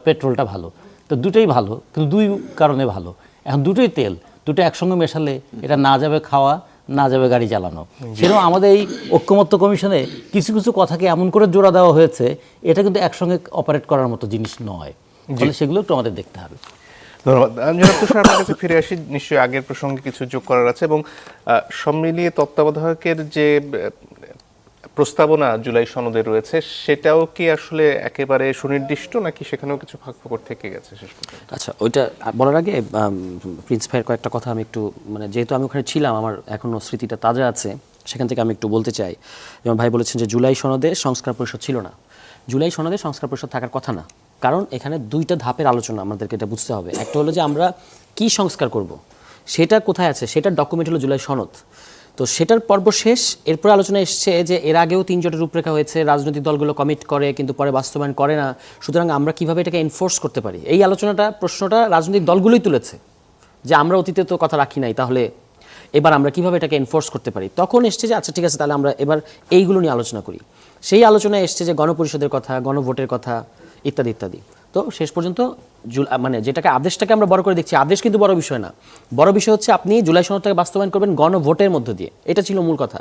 পেট্রোলটা ভালো, তো দুটোই ভালো, কিন্তু দুই কারণে ভালো। এখন দুটোই তেল, দুটো একসঙ্গে মেশালে এটা না যাবে খাওয়া, না যাবে গাড়ি চালানো। সেরকম আমাদের এই ঐক্যমত্য কমিশনে কিছু কিছু কথাকে এমন করে জোড়া দেওয়া হয়েছে, এটা কিন্তু একসঙ্গে অপারেট করার মতো জিনিস নয়। ফলে সেগুলো একটু আমাদের দেখতে হবে। ধন্যবাদ। জনাব তুষার, আপনার কাছে ফিরে আসি। নিশ্চয়ই আগের প্রসঙ্গে কিছু যোগ করার আছে, এবং সব মিলিয়ে তত্ত্বাবধায়কের যে প্রস্তাবনা জুলাই সনদে রয়েছে সেটাও কি আসলে একেবারে সুনির্দিষ্ট, নাকি সেখানেও কিছু ফাঁকফোকর থেকে গেছে শেষ পর্যন্ত? আচ্ছা, ওইটা বলার আগে প্রিন্স ভাইয়ের কয়েকটা কথা আমি একটু, মানে যেহেতু আমি ওখানে ছিলাম আমার এখনও স্মৃতিটা তাজা আছে, সেখান থেকে আমি একটু বলতে চাই। যেমন ভাই বলেছেন যে জুলাই সনদে সংস্কার পরিষদ ছিল না। জুলাই সনদে সংস্কার পরিষদ থাকার কথা না, কারণ এখানে দুইটা ধাপের আলোচনা আমাদেরকে এটা বুঝতে হবে। একটা হলো যে আমরা কি সংস্কার করব, সেটা কোথায় আছে, সেটার ডকুমেন্ট হলো জুলাই সনদ। তো সেটার পর্ব শেষ। এরপর আলোচনা এসছে যে এর আগেও 3 জোটের রূপরেখা হয়েছে, রাজনৈতিক দলগুলো কমিট করে কিন্তু পরে বাস্তবায়ন করে না, সুতরাং আমরা কিভাবে এটাকে এনফোর্স করতে পারি, এই প্রশ্নটা রাজনৈতিক দলগুলোই তুলেছে যে আমরা অতীতে তো কথা রাখি নাই, তাহলে এবার আমরা কিভাবে এটাকে এনফোর্স করতে পারি। তখন এসছে যে আচ্ছা ঠিক আছে, তাহলে আমরা এবার এইগুলো নিয়ে আলোচনা করি। সেই আলোচনায় এসছে যে গণপরিষদের কথা, গণভোটের কথা, ইত্যাদি ইত্যাদি। তো শেষ পর্যন্ত মানে যেটাকে আদেশটাকে আমরা বড় করে দেখছি, আদেশ কিন্তু বড় বিষয় না। বড় বিষয় হচ্ছে আপনি জুলাই সনদটাকে বাস্তবায়ন করবেন গণভোটের মধ্য দিয়ে, এটা ছিল মূল কথা।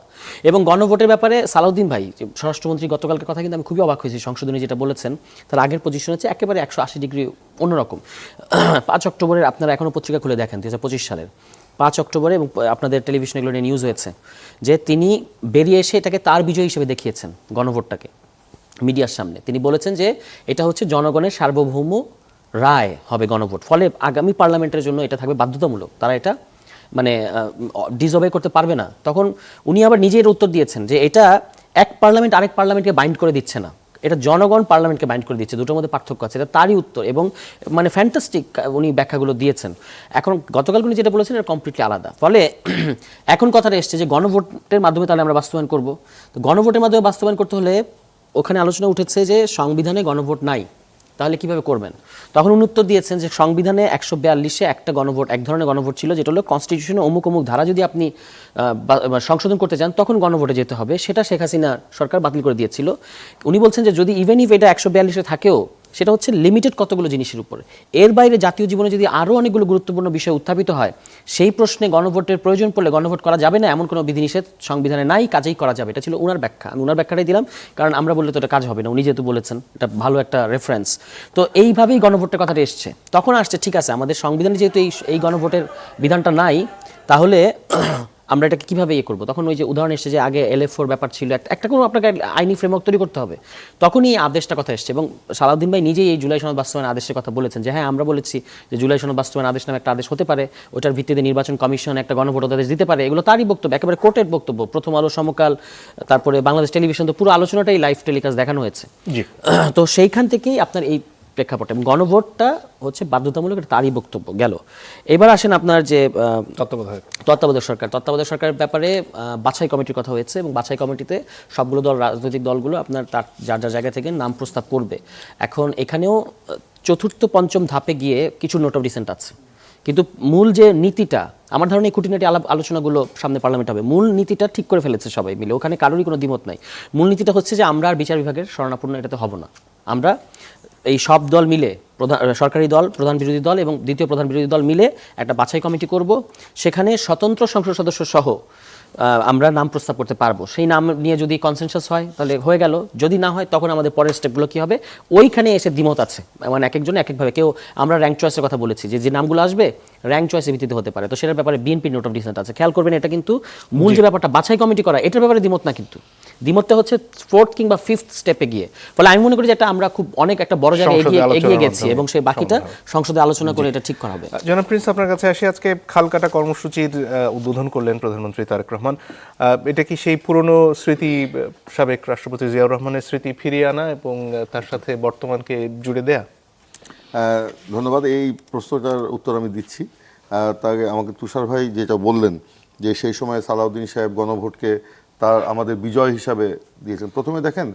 এবং গণভোটের ব্যাপারে সালাউদ্দিন ভাই স্বরাষ্ট্রমন্ত্রী গতকালকে কথা কিন্তু আমি খুবই অবাক হয়েছি, সংশোধনী যেটা বলেছেন তার আগের পজিশন হচ্ছে একেবারে 180 ডিগ্রি অন্যরকম। 5 অক্টোবরের আপনারা এখনও পত্রিকা খুলে দেখেন 2025 সালের 5 অক্টোবরে, এবং আপনাদের টেলিভিশনে এগুলো নিয়ে নিউজ হয়েছে যে তিনি বেরিয়ে এসে এটাকে তার বিজয় হিসেবে দেখিয়েছেন গণভোটটাকে মিডিয়ার সামনে। তিনি বলেছেন যে এটা হচ্ছে জনগণের সার্বভৌম রায় হবে গণভোট, ফলে আগামী পার্লামেন্টের জন্য এটা থাকবে বাধ্যতামূলক, তারা এটা মানে ডিসঅবে করতে পারবে না। তখন উনি আবার নিজের উত্তর দিয়েছেন যে এটা এক পার্লামেন্ট আরেক পার্লামেন্টকে বাইন্ড করে দিচ্ছে না, এটা জনগণ পার্লামেন্টকে বাইন্ড করে দিচ্ছে, দুটোর মধ্যে পার্থক্য আছে। এটা তারই উত্তর, এবং মানে ফ্যান্টাস্টিক উনি ব্যাখ্যাগুলো দিয়েছেন। এখন গতকাল উনি যেটা বলেছেন এটা কমপ্লিটলি আলাদা। ফলে এখন কথাটা এসছে যে গণভোটের মাধ্যমে তাহলে আমরা বাস্তবায়ন করব। তো গণভোটের মাধ্যমে বাস্তবায়ন করতে হলে ওখানে আলোচনা উঠেছে যে সংবিধানে গণভোট নাই, তাহলে কিভাবে করবেন? তখন উনি উত্তর দিয়েছেন যে সংবিধানে 142-এ একটা গণভোট, এক ধরনের গণভোট ছিল, যেটা হলো কনস্টিটিউশনে অমুক অমুক ধারা যদি আপনি সংশোধন করতে চান তখন গণভোটে যেতে হবে, সেটা শেখ হাসিনা সরকার বাতিল করে দিয়েছিল। উনি বলছেন যে যদি ইভেন ইফ এটা 142-এ থাকেও, সেটা হচ্ছে লিমিটেড কতগুলো জিনিসের উপরে, এর বাইরে জাতীয় জীবনে যদি আরও অনেকগুলো গুরুত্বপূর্ণ বিষয় উত্থাপিত হয়, সেই প্রশ্নে গণভোটের প্রয়োজন পড়লে গণভোট করা যাবে না, এমন কোনো বিধিনিষেধ সংবিধানে নাই, কাজেই করা যাবে। এটা ছিল ওনার ব্যাখ্যা। আমি ওনার ব্যাখ্যাটাই দিলাম, কারণ আমরা বললে তো এটা কাজ হবে না, উনি যেহেতু বলেছেন, এটা ভালো একটা রেফারেন্স। তো এইভাবেই গণভোটের কথাটা এসছে। তখন আসছে ঠিক আছে, আমাদের সংবিধানে যেহেতু এই গণভোটের বিধানটা নাই, তাহলে আমরা এটাকে কীভাবে ইয়ে করবো? তখন ওই যে উদাহরণ এসছে যে আগে LF4 ব্যাপার ছিল, একটা কোনো আপনাকে আইনি ফ্রেমওয়ার্ক তৈরি করতে হবে, তখনই এই আদেশটা কথা এসছে। এবং সালাউদ্দিন ভাই নিজেই এই জুলাই সনদ বাস্তবায়ন আদেশের কথা বলেছেন যে হ্যাঁ, আমরা বলেছি যে জুলাই সনদ বাস্তবায়ন আদেশ নামে একটা আদেশ হতে পারে, ওটার ভিত্তিতে নির্বাচন কমিশন একটা গণভোট আদেশ দিতে পারে। এগুলো তারই বক্তব্য, একেবারে কোর্টের বক্তব্য। প্রথম আলো, সমকাল, তারপরে বাংলাদেশ টেলিভিশন, তো পুরো আলোচনাটাই লাইভ টেলিকাস্ট দেখানো হয়েছে। জি। তো সেইখান থেকেই আপনার এই প্রেক্ষাপটে গণভোটটা হচ্ছে বাধ্যতামূলক, এটা তারই বক্তব্য গেল। এবার আসেন আপনার যে তত্ত্বাবধায়ক সরকারের ব্যাপারে বাছাই কমিটির কথা হয়েছে, এবং বাছাই কমিটিতে সবগুলো রাজনৈতিক দলগুলো আপনার তার যার যার জায়গা থেকে নাম প্রস্তাব করবে। এখন এখানেও চতুর্থ পঞ্চম ধাপে গিয়ে কিছু নোট অফ ডিসেন্ট আছে, কিন্তু মূল যে নীতিটা, আমার ধারণা এই খুঁটিনাটি আলোচনাগুলো সামনে পার্লামেন্ট হবে, মূল নীতিটা ঠিক করে ফেলেছে সবাই মিলে, ওখানে কারোরই কোনো দ্বিমত নাই। মূল নীতিটা হচ্ছে যে আমরা আর বিচার বিভাগের শরণাপন্ন এটাতে হব না। আমরা এই সব দল মিলে, সরকারি দল, প্রধান বিরোধী দল এবং দ্বিতীয় প্রধান বিরোধী দল মিলে একটা বাছাই কমিটি করব, সেখানে স্বতন্ত্র সংসদ সদস্য সহ আমরা নাম প্রস্তাব করতে পারবো। সেই নাম নিয়ে যদি কনসেনসাস হয় তাহলে হয়ে গেল, যদি না হয় তখন আমাদের পরের স্টেপগুলো কী হবে, ওইখানে এসে দ্বিমত আছে, মানে এক একজন এক একভাবে। কেউ, আমরা র্যাঙ্ক চয়েসের কথা বলেছি যে নামগুলো আসবে র্যাঙ্ক চয়েসের ভিত্তিতে হতে পারে, তো সেটার ব্যাপারে বিএনপি নোট অফ ডিসেন্ট আছে। খেয়াল করবেন, এটা কিন্তু মূল যে ব্যাপারটা বাছাই কমিটি করা, এটার ব্যাপারে দ্বিমত না, কিন্তু দ্বিমতটা হচ্ছে 4th কিংবা 5th স্টেপে গিয়ে। ফলে আমি মনে করি যে এটা আমরা খুব অনেক একটা বড় জায়গায় এগিয়ে গেছি, এবং সেই বাকিটা সংসদে আলোচনা করে এটা ঠিক করা হবে। জনাব প্রিন্স, আপনার কাছে আসি। আজকে খালকাটা কর্মসূচির উদ্বোধন করলেন প্রধানমন্ত্রী তারেক রহমান। এটা কি সেই পুরনো স্মৃতি, সাবেক রাষ্ট্রপতি জিয়াউর রহমানের স্মৃতি ফিরিয়ে আনা এবং তার সাথে বর্তমানকে জুড়ে দেয়া? ধন্যবাদ। এই প্রশ্নটার উত্তর আমি দিচ্ছি। তাকে আমাকে তুষার ভাই যেটা বললেন যে সেই সময় সালাউদ্দিন সাহেব গণভোটকে তার আমাদের বিজয় হিসাবে দিয়েছেন। প্রথমে দেখেন,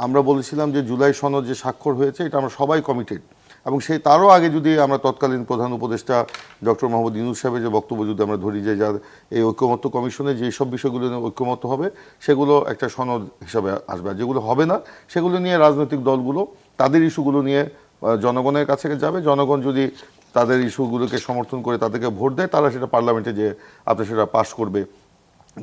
আমরা বলেছিলাম যে জুলাই সনদ যে স্বাক্ষর হয়েছে এটা আমরা সবাই কমিটেড, এবং সেই তারও আগে যদি আমরা তৎকালীন প্রধান উপদেষ্টা ডক্টর মোহাম্মদ ইউনূস সাহেবের যে বক্তব্য যদি আমরা ধরি, যে যার এই ঐকমত্য কমিশনে যে সব বিষয়গুলো নিয়ে ঐকমত্য হবে সেগুলো একটা সনদ হিসাবে আসবে, আর যেগুলো হবে না সেগুলো নিয়ে রাজনৈতিক দলগুলো তাদের ইস্যুগুলো নিয়ে জনগণের কাছে যাবে। জনগণ যদি তাদের ইস্যুগুলোকে সমর্থন করে তাদেরকে ভোট দেয়, তারা সেটা পার্লামেন্টে যে আপনার সেটা পাশ করবে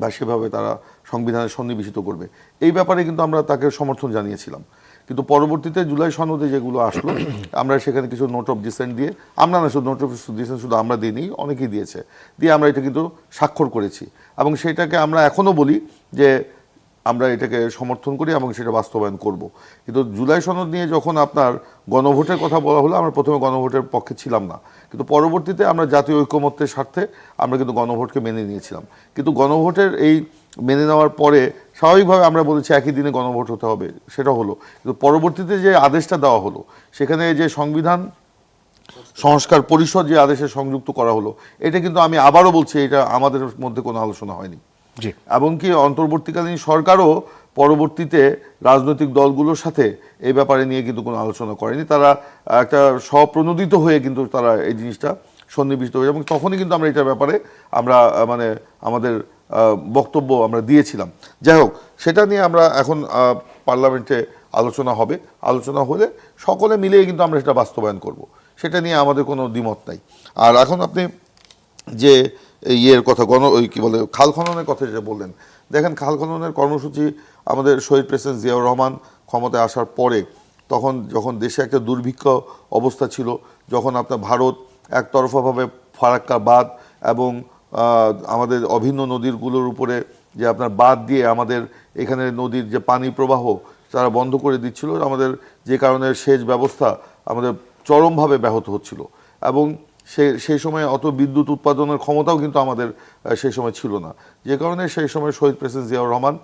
বা সেভাবে তারা সংবিধানে সন্নিবেশিত করবে। এই ব্যাপারে কিন্তু আমরা তাকে সমর্থন জানিয়েছিলাম। কিন্তু পরবর্তীতে জুলাই সনদে যেগুলো আসলো, আমরা সেখানে কিছু নোট অফ ডিসেন্ট দিয়ে, আমরা না শুধু নোট অফ ডিসেন্ট শুধু আমরা দিইনি, অনেকেই দিয়েছে, দিয়ে আমরা এটা কিন্তু স্বাক্ষর করেছি, এবং সেটাকে আমরা এখনও বলি যে আমরা এটাকে সমর্থন করি এবং সেটা বাস্তবায়ন করব। কিন্তু জুলাই সনদ নিয়ে যখন আপনার গণভোটের কথা বলা হলো, আমরা প্রথমে গণভোটের পক্ষে ছিলাম না, কিন্তু পরবর্তীতে আমরা জাতীয় ঐকমত্যের স্বার্থে আমরা কিন্তু গণভোটকে মেনে নিয়েছিলাম। কিন্তু গণভোটের এই মেনে নেওয়ার পরে স্বাভাবিকভাবে আমরা বলেছি একই দিনে গণভোট হতে হবে, সেটা হলো। কিন্তু পরবর্তীতে যে আদেশটা দেওয়া হলো, সেখানে যে সংবিধান সংস্কার পরিষদ যে আদেশে সংযুক্ত করা হলো, এটা কিন্তু আমি আবারও বলছি, এটা আমাদের মধ্যে কোনো আলোচনা হয়নি। এমনকি অন্তর্বর্তীকালীন সরকারও পরবর্তীতে রাজনৈতিক দলগুলোর সাথে এই ব্যাপারে নিয়ে কিন্তু কোনো আলোচনা করেনি। তারা একটা স্বপ্রণোদিত হয়ে কিন্তু তারা এই জিনিসটা সন্নিবেশিত হয়ে, এবং তখনই কিন্তু আমরা এটার ব্যাপারে আমরা মানে আমাদের বক্তব্য আমরা দিয়েছিলাম। যাই হোক, সেটা নিয়ে আমরা এখন পার্লামেন্টে আলোচনা হবে, আলোচনা হলে সকলে মিলেই কিন্তু আমরা সেটা বাস্তবায়ন করব, সেটা নিয়ে আমাদের কোনো দ্বিমত নাই। আর এখন আপনি যে ইয়ের কথা কি বলে খাল খননের কথা যেটা বললেন, দেখেন খাল খননের কর্মসূচি আমাদের শহীদ প্রেসিডেন্ট জিয়াউর রহমান ক্ষমতায় আসার পরে, যখন দেশে একটা দুর্ভিক্ষ অবস্থা ছিল, যখন আপনার ভারত একতরফাভাবে ফারাক্কা বাঁধ এবং আমাদের অভিন্ন নদীগুলোর উপরে যে আপনার বাঁধ দিয়ে আমাদের এখানে নদীর যে পানি প্রবাহ তারা বন্ধ করে দিচ্ছিল, আমাদের যে কারণে সেচ ব্যবস্থা আমাদের চরমভাবে ব্যাহত হচ্ছিল, এবং সেই সময় অত বিদ্যুৎ উৎপাদনের ক্ষমতাও কিন্তু আমাদের সেই সময় ছিল না, যে কারণে সেই সময় শহীদ প্রেসিডেন্ট জিয়াউর রহমান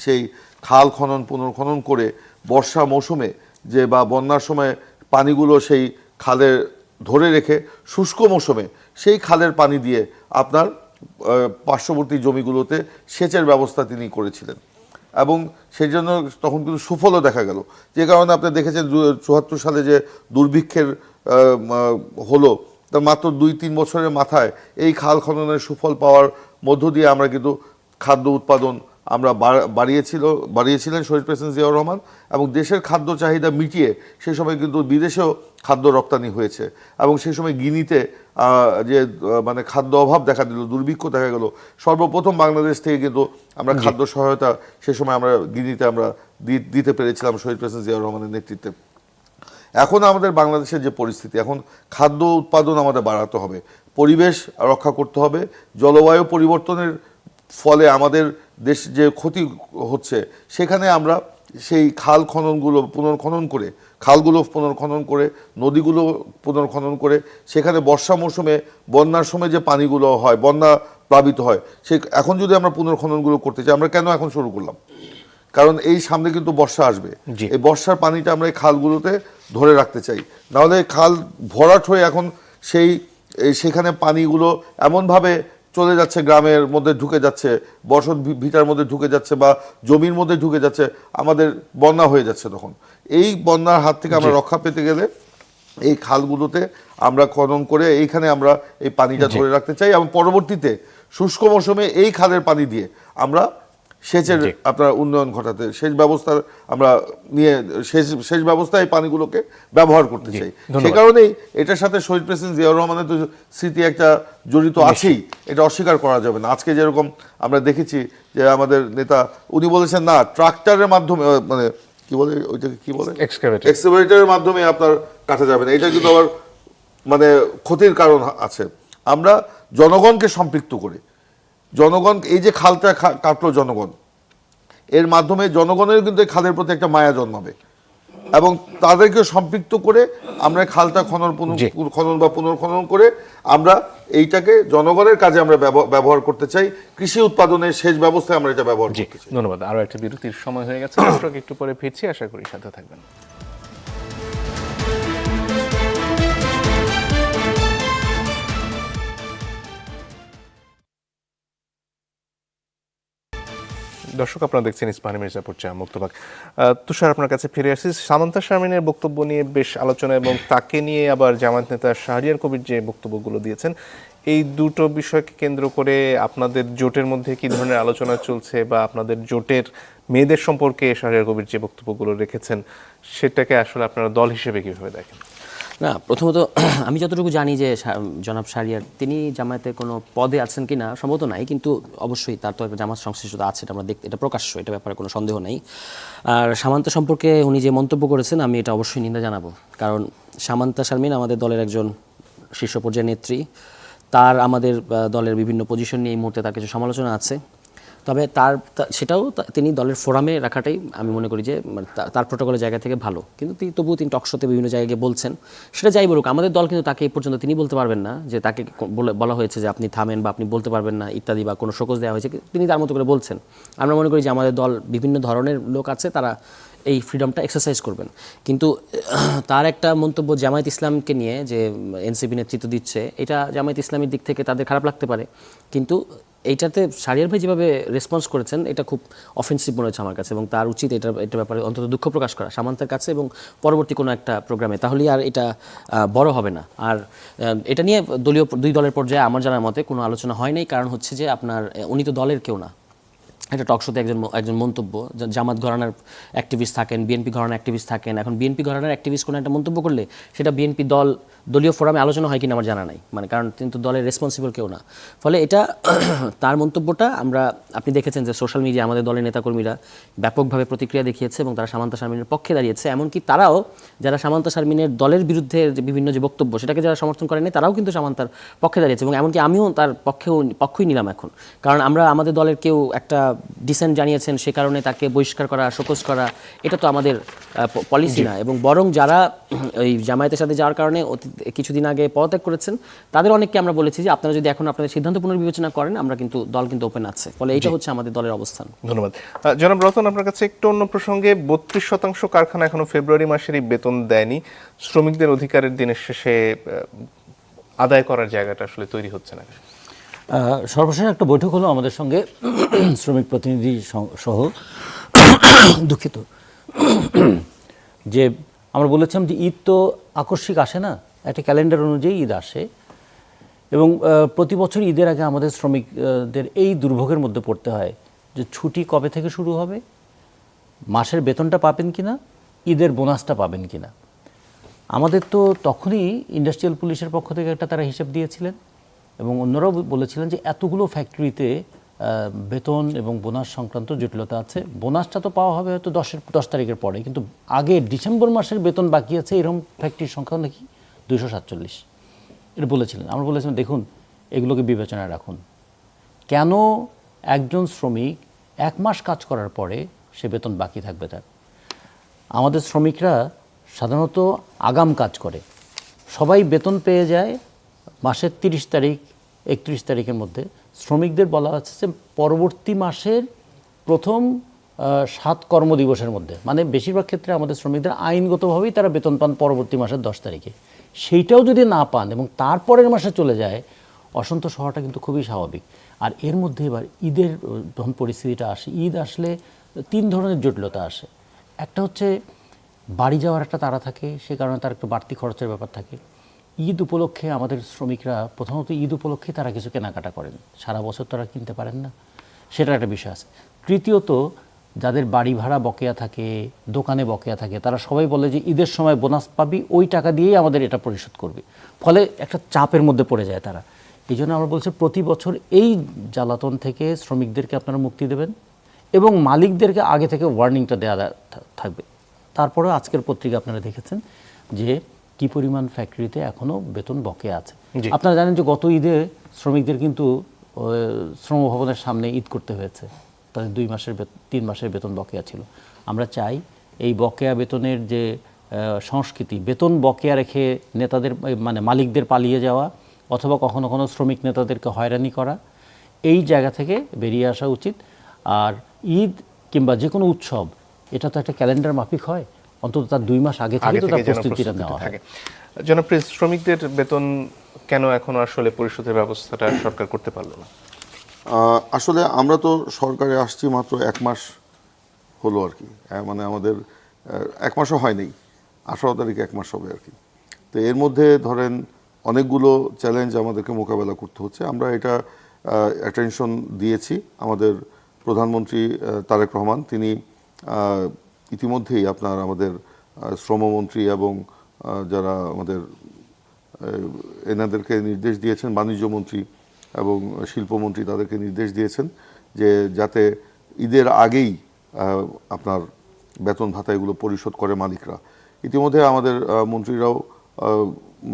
সেই খাল খনন পুনর্খনন করে বর্ষা মৌসুমে যে বা বন্যার সময় পানিগুলো সেই খালে ধরে রেখে শুষ্ক মৌসুমে সেই খালের পানি দিয়ে আপনার পার্শ্ববর্তী জমিগুলোতে সেচের ব্যবস্থা তিনি করেছিলেন। এবং সেই জন্য তখন কিন্তু সুফলও দেখা গেল, যে কারণে আপনি দেখেছেন ৭৪ সালে যে দুর্ভিক্ষের হলো, তার মাত্র ২-৩ বছরের মাথায় এই খাল খননের সুফল পাওয়ার মধ্য দিয়ে আমরা কিন্তু খাদ্য উৎপাদন আমরা বাড়িয়েছিলেন শহীদ প্রেসিডেন্ট জিয়াউর রহমান, এবং দেশের খাদ্য চাহিদা মিটিয়ে সেই সময় কিন্তু বিদেশেও খাদ্য রপ্তানি হয়েছে। এবং সেই সময় গিনিতে যে মানে খাদ্য অভাব দেখা দিল, দুর্ভিক্ষ দেখা গেল, সর্বপ্রথম বাংলাদেশ থেকে কিন্তু আমরা খাদ্য সহায়তা সেই সময় আমরা গিনিতে আমরা দিতে পেরেছিলাম শহীদ প্রেসিডেন্ট জিয়াউর রহমানের নেতৃত্বে। এখন আমাদের বাংলাদেশের যে পরিস্থিতি, এখন খাদ্য উৎপাদন আমাদের বাড়াতে হবে, পরিবেশ রক্ষা করতে হবে, জলবায়ু পরিবর্তনের ফলে আমাদের দেশ যে ক্ষতি হচ্ছে, সেখানে আমরা সেই খাল খননগুলো পুনর্খনন করে, খালগুলো পুনর্খনন করে, নদীগুলো পুনর্খনন করে, সেখানে বর্ষা মৌসুমে বন্যার সময় যে পানিগুলো হয়, বন্যা প্লাবিত হয়, সে এখন যদি আমরা পুনর্খননগুলো করতে চাই, আমরা কেন এখন শুরু করলাম? কারণ এই সামনে কিন্তু বর্ষা আসবে, এই বর্ষার পানিটা আমরা এই খালগুলোতে ধরে রাখতে চাই, নাহলে খাল ভরাট হয়ে এখন সেখানে পানিগুলো এমনভাবে চলে যাচ্ছে, গ্রামের মধ্যে ঢুকে যাচ্ছে, বসত ভিটার মধ্যে ঢুকে যাচ্ছে, বা জমির মধ্যে ঢুকে যাচ্ছে, আমাদের বন্যা হয়ে যাচ্ছে। তখন এই বন্যার হাত থেকে আমরা রক্ষা পেতে গেলে এই খালগুলোতে আমরা খনন করে এইখানে আমরা এই পানিটা ধরে রাখতে চাই, এবং পরবর্তীতে শুষ্ক মৌসুমে এই খালের পানি দিয়ে আমরা সেচের আপনার উন্নয়ন ঘটাতে, সেচ ব্যবস্থার আমরা নিয়ে সেচ ব্যবস্থায় এই পানিগুলোকে ব্যবহার করতে চাই। সে কারণেই এটার সাথে শহীদ প্রেসিডেন্ট জিয়াউর রহমানের তো স্মৃতি একটা জড়িত আছেই, এটা অস্বীকার করা যাবে না। আজকে যেরকম আমরা দেখেছি যে আমাদের নেতা উনি বলেছেন না, ট্রাক্টরের মাধ্যমে মানে কি বলে ওইটাকে কি বলে, এক্সকাভেটরের মাধ্যমে আপনার কাটা যাবে না, এটা কিন্তু আবার মানে ক্ষতির কারণ আছে। আমরা জনগণকে সম্পৃক্ত করে, জনগণ এই যে খালটা কাটলো জনগণ, এর মাধ্যমে জনগণের কিন্তু এই খালের প্রতি একটা মায়া জন্মাবে, এবং তাদেরকে সম্পৃক্ত করে আমরা খালটা খনন বা পুনর্খনন করে আমরা এইটাকে জনগণের কাজে আমরা ব্যবহার করতে চাই, কৃষি উৎপাদনে সেচ ব্যবস্থায় আমরা এটা ব্যবহার করতে চাই। ধন্যবাদ। আরো একটা বিরতির সময় হয়ে গেছে, দর্শক একটু পরে ফিরছি, আশা করি সাথে থাকবেন। দর্শক, আপনারা দেখছেন ইস্পাহানি মির্জাপুর চা মুক্তবাক। তুষার, আপনার কাছে ফিরে আসছি। সামান্তা শারমিনের বক্তব্য নিয়ে বেশ আলোচনা, এবং তাকে নিয়ে আবার জামায়াত নেতা শাহরিয়ার কবির যে বক্তব্যগুলো দিয়েছেন, এই দুটো বিষয়কে কেন্দ্র করে আপনাদের জোটের মধ্যে কি ধরনের আলোচনা চলছে, বা আপনাদের জোটের মেয়েদের সম্পর্কে শাহরিয়ার কবির যে বক্তব্যগুলো রেখেছেন, সেটাকে আসলে আপনারা দল হিসেবে কিভাবে দেখেন? না, প্রথমত আমি যতটুকু জানি যে জনাব শাহরিয়ার তিনি জামায়াতের কোনো পদে আছেন কি না সম্ভবত নাই, কিন্তু অবশ্যই তার তো একটা জামাত সংশ্লিষ্টতা আছে, এটা আমরা দেখতে, এটা প্রকাশ্য, এটা ব্যাপারে কোনো সন্দেহ নেই। আর সামান্তা সম্পর্কে উনি যে মন্তব্য করেছেন আমি এটা অবশ্যই নিন্দা জানাবো, কারণ সামান্তা শারমিন আমাদের দলের একজন শীর্ষ পর্যায়ের নেত্রী, তার আমাদের দলের বিভিন্ন পজিশন নিয়ে এই মুহূর্তে তার কিছু সমালোচনা আছে, তবে সেটাও তিনি দলের ফোরামে রাখাটাই আমি মনে করি যে তার প্রোটোকলের জায়গা থেকে ভালো। কিন্তু তবুও তিনি টকশোতে বিভিন্ন জায়গায় বলছেন, সেটা যাই বলুক, আমাদের দল কিন্তু তাকে এই পর্যন্ত তিনি বলতে পারবেন না যে তাকে বলা হয়েছে যে আপনি থামেন বা আপনি বলতে পারবেন না ইত্যাদি, বা কোনো শোকজ দেওয়া হয়েছে, তিনি তার মতো করে বলছেন। আমরা মনে করি যে আমাদের দল বিভিন্ন ধরনের লোক আছে, তারা এই ফ্রিডমটা এক্সারসাইজ করবেন। কিন্তু তার একটা মন্তব্য জামায়াত ইসলামকে নিয়ে যে এনসিপি নেতৃত্ব দিচ্ছে, এটা জামায়াত ইসলামের দিক থেকে তাদের খারাপ লাগতে পারে, কিন্তু এইটাতে শাহরিয়ার ভাই যেভাবে রেসপন্স করেছেন এটা খুব অফেন্সিভ মনে হচ্ছে আমার কাছে, এবং তার উচিত এটা ব্যাপারে অন্তত দুঃখ প্রকাশ করা সামান্তার কাছে এবং পরবর্তী কোনো একটা প্রোগ্রামে, তাহলেই আর এটা বড় হবে না। আর এটা নিয়ে দুই দলের পর্যায়ে আমার জানার মতে কোনো আলোচনা হয় নাই, কারণ হচ্ছে যে আপনার উনি তো দলের কেউ না, একটা টকশোতে একজন মন্তব্য, জামাত ঘরানার অ্যাক্টিভিস্ট থাকেন, বিএনপি ঘরানার অ্যাক্টিভিস্ট থাকেন, এখন বিএনপি ঘরানার অ্যাক্টিভিস্ট কোনো একটা মন্তব্য করলে সেটা বিএনপি দলীয় ফোরামে আলোচনা হয় কিনা আমার জানা নাই, মানে কারণ কিন্তু দলের রেসপন্সিবল কেউ না। ফলে এটা তার মন্তব্যটা আপনি দেখেছেন যে সোশ্যাল মিডিয়া আমাদের দলের নেতাকর্মীরা ব্যাপকভাবে প্রতিক্রিয়া দেখিয়েছে, এবং তারা সামান্তা শারমিনের পক্ষে দাঁড়িয়েছে, এমনকি তারাও যারা সামান্তা শারমিনের দলের বিরুদ্ধে বিভিন্ন যে বক্তব্য সেটাকে যারা সমর্থন করেনি তারাও কিন্তু সামান্তার পক্ষে দাঁড়িয়েছে, এবং এমনকি আমিও তার পক্ষই নিলাম এখন, কারণ আমরা আমাদের দলের কেউ একটা ডিসেন্ট জানিয়েছেন সে কারণে তাকে বহিষ্কার করা, শোকজ করা, এটা তো আমাদের পলিসি না। এবং বরং যারা ওই জামায়াতের সাথে যাওয়ার কারণে কিছুদিন আগে পদত্যাগ করেছেন তাদের অনেককে আমরা বলেছি যে আপনারা যদি এখন আপনাদের সিদ্ধান্ত পুনর্বিবেচনা করেন, আমরা কিন্তু দল কিন্তু ওপেন আছে। ফলে এইটা হচ্ছে আমাদের দলের অবস্থান। ধন্যবাদ। জনাব রতন, আপনার কাছে একটু অন্য প্রসঙ্গে, 32% কারখানা এখনো ফেব্রুয়ারি মাসেরই বেতন দেয়নি, শ্রমিকদের অধিকারের দিনের শেষে আদায় করার জায়গাটা আসলে তৈরি হচ্ছে না। সর্বশেষ একটা বৈঠক হলো আমাদের সঙ্গে শ্রমিক প্রতিনিধি সহ দুঃখিত যে আমরা বলেছিলাম যে ঈদ তো আকস্মিক আসে না, একটা ক্যালেন্ডার অনুযায়ী ঈদ আসে এবং প্রতি বছর ঈদের আগে আমাদের শ্রমিকদের এই দুর্ভোগের মধ্যে পড়তে হয় যে ছুটি কবে থেকে শুরু হবে, মাসের বেতনটা পাবেন কিনা, ঈদের বোনাসটা পাবেন কিনা। আমাদের তো তখনই ইন্ডাস্ট্রিয়াল পুলিশের পক্ষ থেকে একটা তারা হিসেব দিয়েছিলেন এবং অন্যরাও বলেছিলেন যে এতগুলো ফ্যাক্টরিতে বেতন এবং বোনাস সংক্রান্ত জটিলতা আছে। বোনাসটা তো পাওয়া হবে হয়তো 10 তারিখের পরে, কিন্তু আগে ডিসেম্বর মাসের বেতন বাকি আছে এরকম ফ্যাক্টরির সংখ্যা নাকি 247। এটা বলেছিলেন। আমরা বলেছিলাম দেখুন এগুলোকে বিবেচনায় রাখুন, কেন একজন শ্রমিক 1 মাস কাজ করার পরে সে বেতন বাকি থাকবে তার। আমাদের শ্রমিকরা সাধারণত আগাম কাজ করে, সবাই বেতন পেয়ে যায় মাসের 30 তারিখ 31 তারিখের মধ্যে। শ্রমিকদের বলা হচ্ছে যে পরবর্তী মাসের প্রথম 7 কর্মদিবসের মধ্যে, মানে বেশিরভাগ ক্ষেত্রে আমাদের শ্রমিকদের আইনগতভাবেই তারা বেতন পান পরবর্তী মাসের 10 তারিখে। সেইটাও যদি না পান এবং তারপরের মাসে চলে যায়, অসন্তোষ হওয়াটা কিন্তু খুবই স্বাভাবিক। আর এর মধ্যে এবার ঈদের যখন পরিস্থিতিটা আসে, ঈদ আসলে 3 ধরনের জটিলতা আসে। একটা হচ্ছে বাড়ি যাওয়ার একটা তাড়া থাকে, সে কারণে তার একটু বাড়তি খরচের ব্যাপার থাকে। ঈদ উপলক্ষে আমাদের শ্রমিকরা প্রথমত ঈদ উপলক্ষে তারা কিছু কেনাকাটা করেন, সারা বছর তারা কিনতে পারেন না, সেটা একটা বিষয় আছে। তৃতীয়ত যাদের বাড়ি ভাড়া বকেয়া থাকে, দোকানে বকেয়া থাকে, তারা সবাই বলে যে ঈদের সময় বোনাস পাবি, ওই টাকা দিয়েই আমাদের এটা পরিশোধ করবে, ফলে একটা চাপের মধ্যে পড়ে যায় তারা। এই জন্য আমরা বলছি প্রতি বছর এই জ্বালাতন থেকে শ্রমিকদেরকে আপনারা মুক্তি দেবেন এবং মালিকদেরকে আগে থেকে ওয়ার্নিংটা দেওয়া থাকবে। তারপরে আজকের পত্রিকা আপনারা দেখেছেন যে কি পরিমাণ ফ্যাক্টরিতে এখনও বেতন বকেয়া আছে। আপনারা জানেন যে গত ঈদে শ্রমিকদের কিন্তু শ্রম ভবনের সামনে ঈদ করতে হয়েছে, তাদের 3 মাসের বেতন বকেয়া ছিল। আমরা চাই এই বকেয়া বেতনের যে সংস্কৃতি, বেতন বকেয়া রেখে নেতাদের মানে মালিকদের পালিয়ে যাওয়া অথবা কখনো কখনো শ্রমিক নেতাদেরকে হয়রানি করা, এই জায়গা থেকে বেরিয়ে আসা উচিত। আর ঈদ কিংবা যে কোনো উৎসব এটা তো একটা ক্যালেন্ডার মাফিক হয়, অন্তত তার 2 মাস আগে থেকে তো তার প্রস্তুতিটা নেওয়া হয়। জনপ্রিয় শ্রমিকদের বেতন কেন এখনো আসলে পরিশোধের ব্যবস্থাটা সরকার করতে পারলো না? আসলে আমরা তো সরকারে আসছি মাত্র 1 মাস হলো আর কি, মানে আমাদের 1 মাসও হয়নি, 18 তারিখে 1 মাস হবে আর কি। তো এর মধ্যে ধরেন অনেকগুলো চ্যালেঞ্জ আমাদেরকে মোকাবেলা করতে হচ্ছে। আমরা এটা অ্যাটেনশন দিয়েছি আমাদের প্রধানমন্ত্রী তারেক রহমান, তিনি ইতিমধ্যেই আপনার আমাদের শ্রমমন্ত্রী এবং যারা আমাদের এনাদেরকে নির্দেশ দিয়েছেন, বাণিজ্য মন্ত্রী এবং শিল্পমন্ত্রী তাদেরকে নির্দেশ দিয়েছেন যে যাতে ঈদের আগেই আপনার বেতন ভাতা এগুলো পরিশোধ করে মালিকরা। ইতিমধ্যে আমাদের মন্ত্রীরাও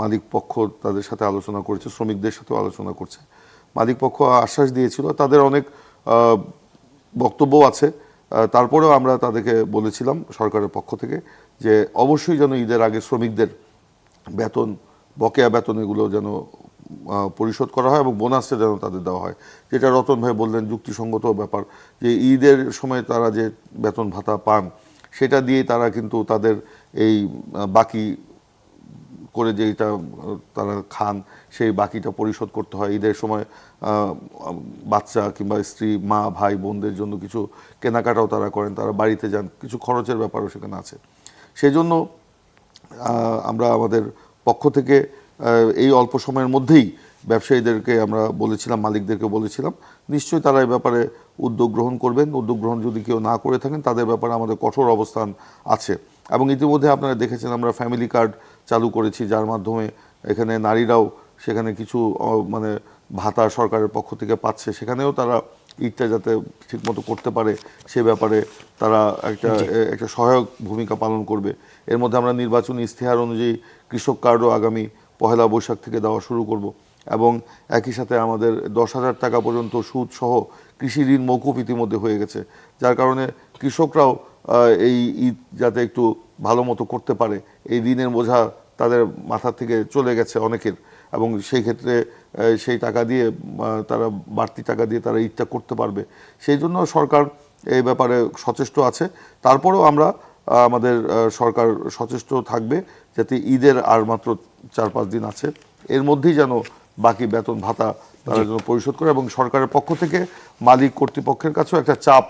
মালিক পক্ষ তাদের সাথে আলোচনা করেছে, শ্রমিকদের সাথেও আলোচনা করছে। মালিক পক্ষ আশ্বাস দিয়েছিল, তাদের অনেক বক্তব্য আছে, তারপরেও আমরা তাদেরকে বলেছিলাম সরকারের পক্ষ থেকে যে অবশ্যই যেন ঈদের আগে শ্রমিকদের বেতন, বকেয়া বেতন এগুলো যেন পরিশোধ করা হয় এবং বোনাসটা যেন তাদের দেওয়া হয়। যেটা রতন ভাই বললেন যুক্তিসঙ্গত ব্যাপার, যে ঈদের সময় তারা যে বেতন ভাতা পান সেটা দিয়েই তারা কিন্তু তাদের এই বাকি করে যেটা তারা খান সেই বাকিটা পরিশোধ করতে হয়। ঈদের সময় বাচ্চা কিংবা স্ত্রী, মা, ভাই, বোনদের জন্য কিছু কেনাকাটাও তারা করেন, তারা বাড়িতে যান, কিছু খরচের ব্যাপারও সেখানে আছে। সেই জন্য আমরা আমাদের পক্ষ থেকে এই অল্প সময়ের মধ্যেই ব্যবসায়ীদেরকে আমরা বলেছিলাম, মালিকদেরকে বলেছিলাম নিশ্চয়ই তারা এই ব্যাপারে উদ্যোগ গ্রহণ করবেন। উদ্যোগ গ্রহণ যদি কেউ না করে থাকেন তাদের ব্যাপারে আমাদের কঠোর অবস্থান আছে। এবং ইতিমধ্যে আপনারা দেখেছেন আমরা ফ্যামিলি কার্ড চালু করেছি, যার মাধ্যমে এখানে নারীরাও সেখানে কিছু মানে ভাতা সরকারের পক্ষ থেকে পাচ্ছে, সেখানেও তারা ঈদটা যাতে ঠিকমতো করতে পারে সে ব্যাপারে তারা একটা সহায়ক ভূমিকা পালন করবে। এর মধ্যে আমরা নির্বাচনী ইশতেহার অনুযায়ী কৃষক কার্ডও আগামী 1 বৈশাখ থেকে দেওয়া শুরু করব এবং একই সাথে আমাদের 10,000 টাকা পর্যন্ত সুদ সহ কৃষি ঋণ মৌকুফ ইতিমধ্যে হয়ে গেছে, যার কারণে কৃষকরাও এই ঈদ যাতে একটু ভালো মতো করতে পারে, এই ঋণের বোঝা তাদের মাথা থেকে চলে গেছে অনেকের, এবং সেই ক্ষেত্রে সেই টাকা দিয়ে তারা বাড়তি টাকা দিয়ে তারা ঈদটা করতে পারবে। সেই জন্য সরকার এই ব্যাপারে সচেষ্ট আছে। তারপরেও আমরা আমাদের সরকার সচেষ্ট থাকবে যাতে ঈদের আর মাত্র 4-5 দিন আছে, এর মধ্যেই যেন বাকি বেতন ভাতা তারা যেন পরিশোধ করে, এবং সরকারের পক্ষ থেকে মালিক কর্তৃপক্ষের কাছেও একটা চাপ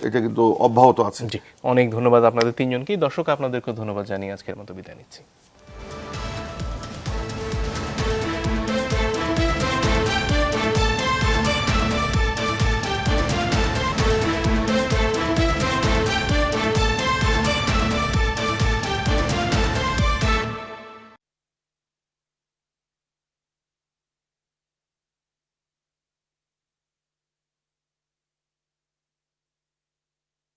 এটা কিন্তু অব্যাহত আছে। জি, অনেক ধন্যবাদ আপনাদের তিনজনকেই। দর্শক, আপনাদেরকে ধন্যবাদ জানিয়ে আজকের মতো বিদায় নিচ্ছি।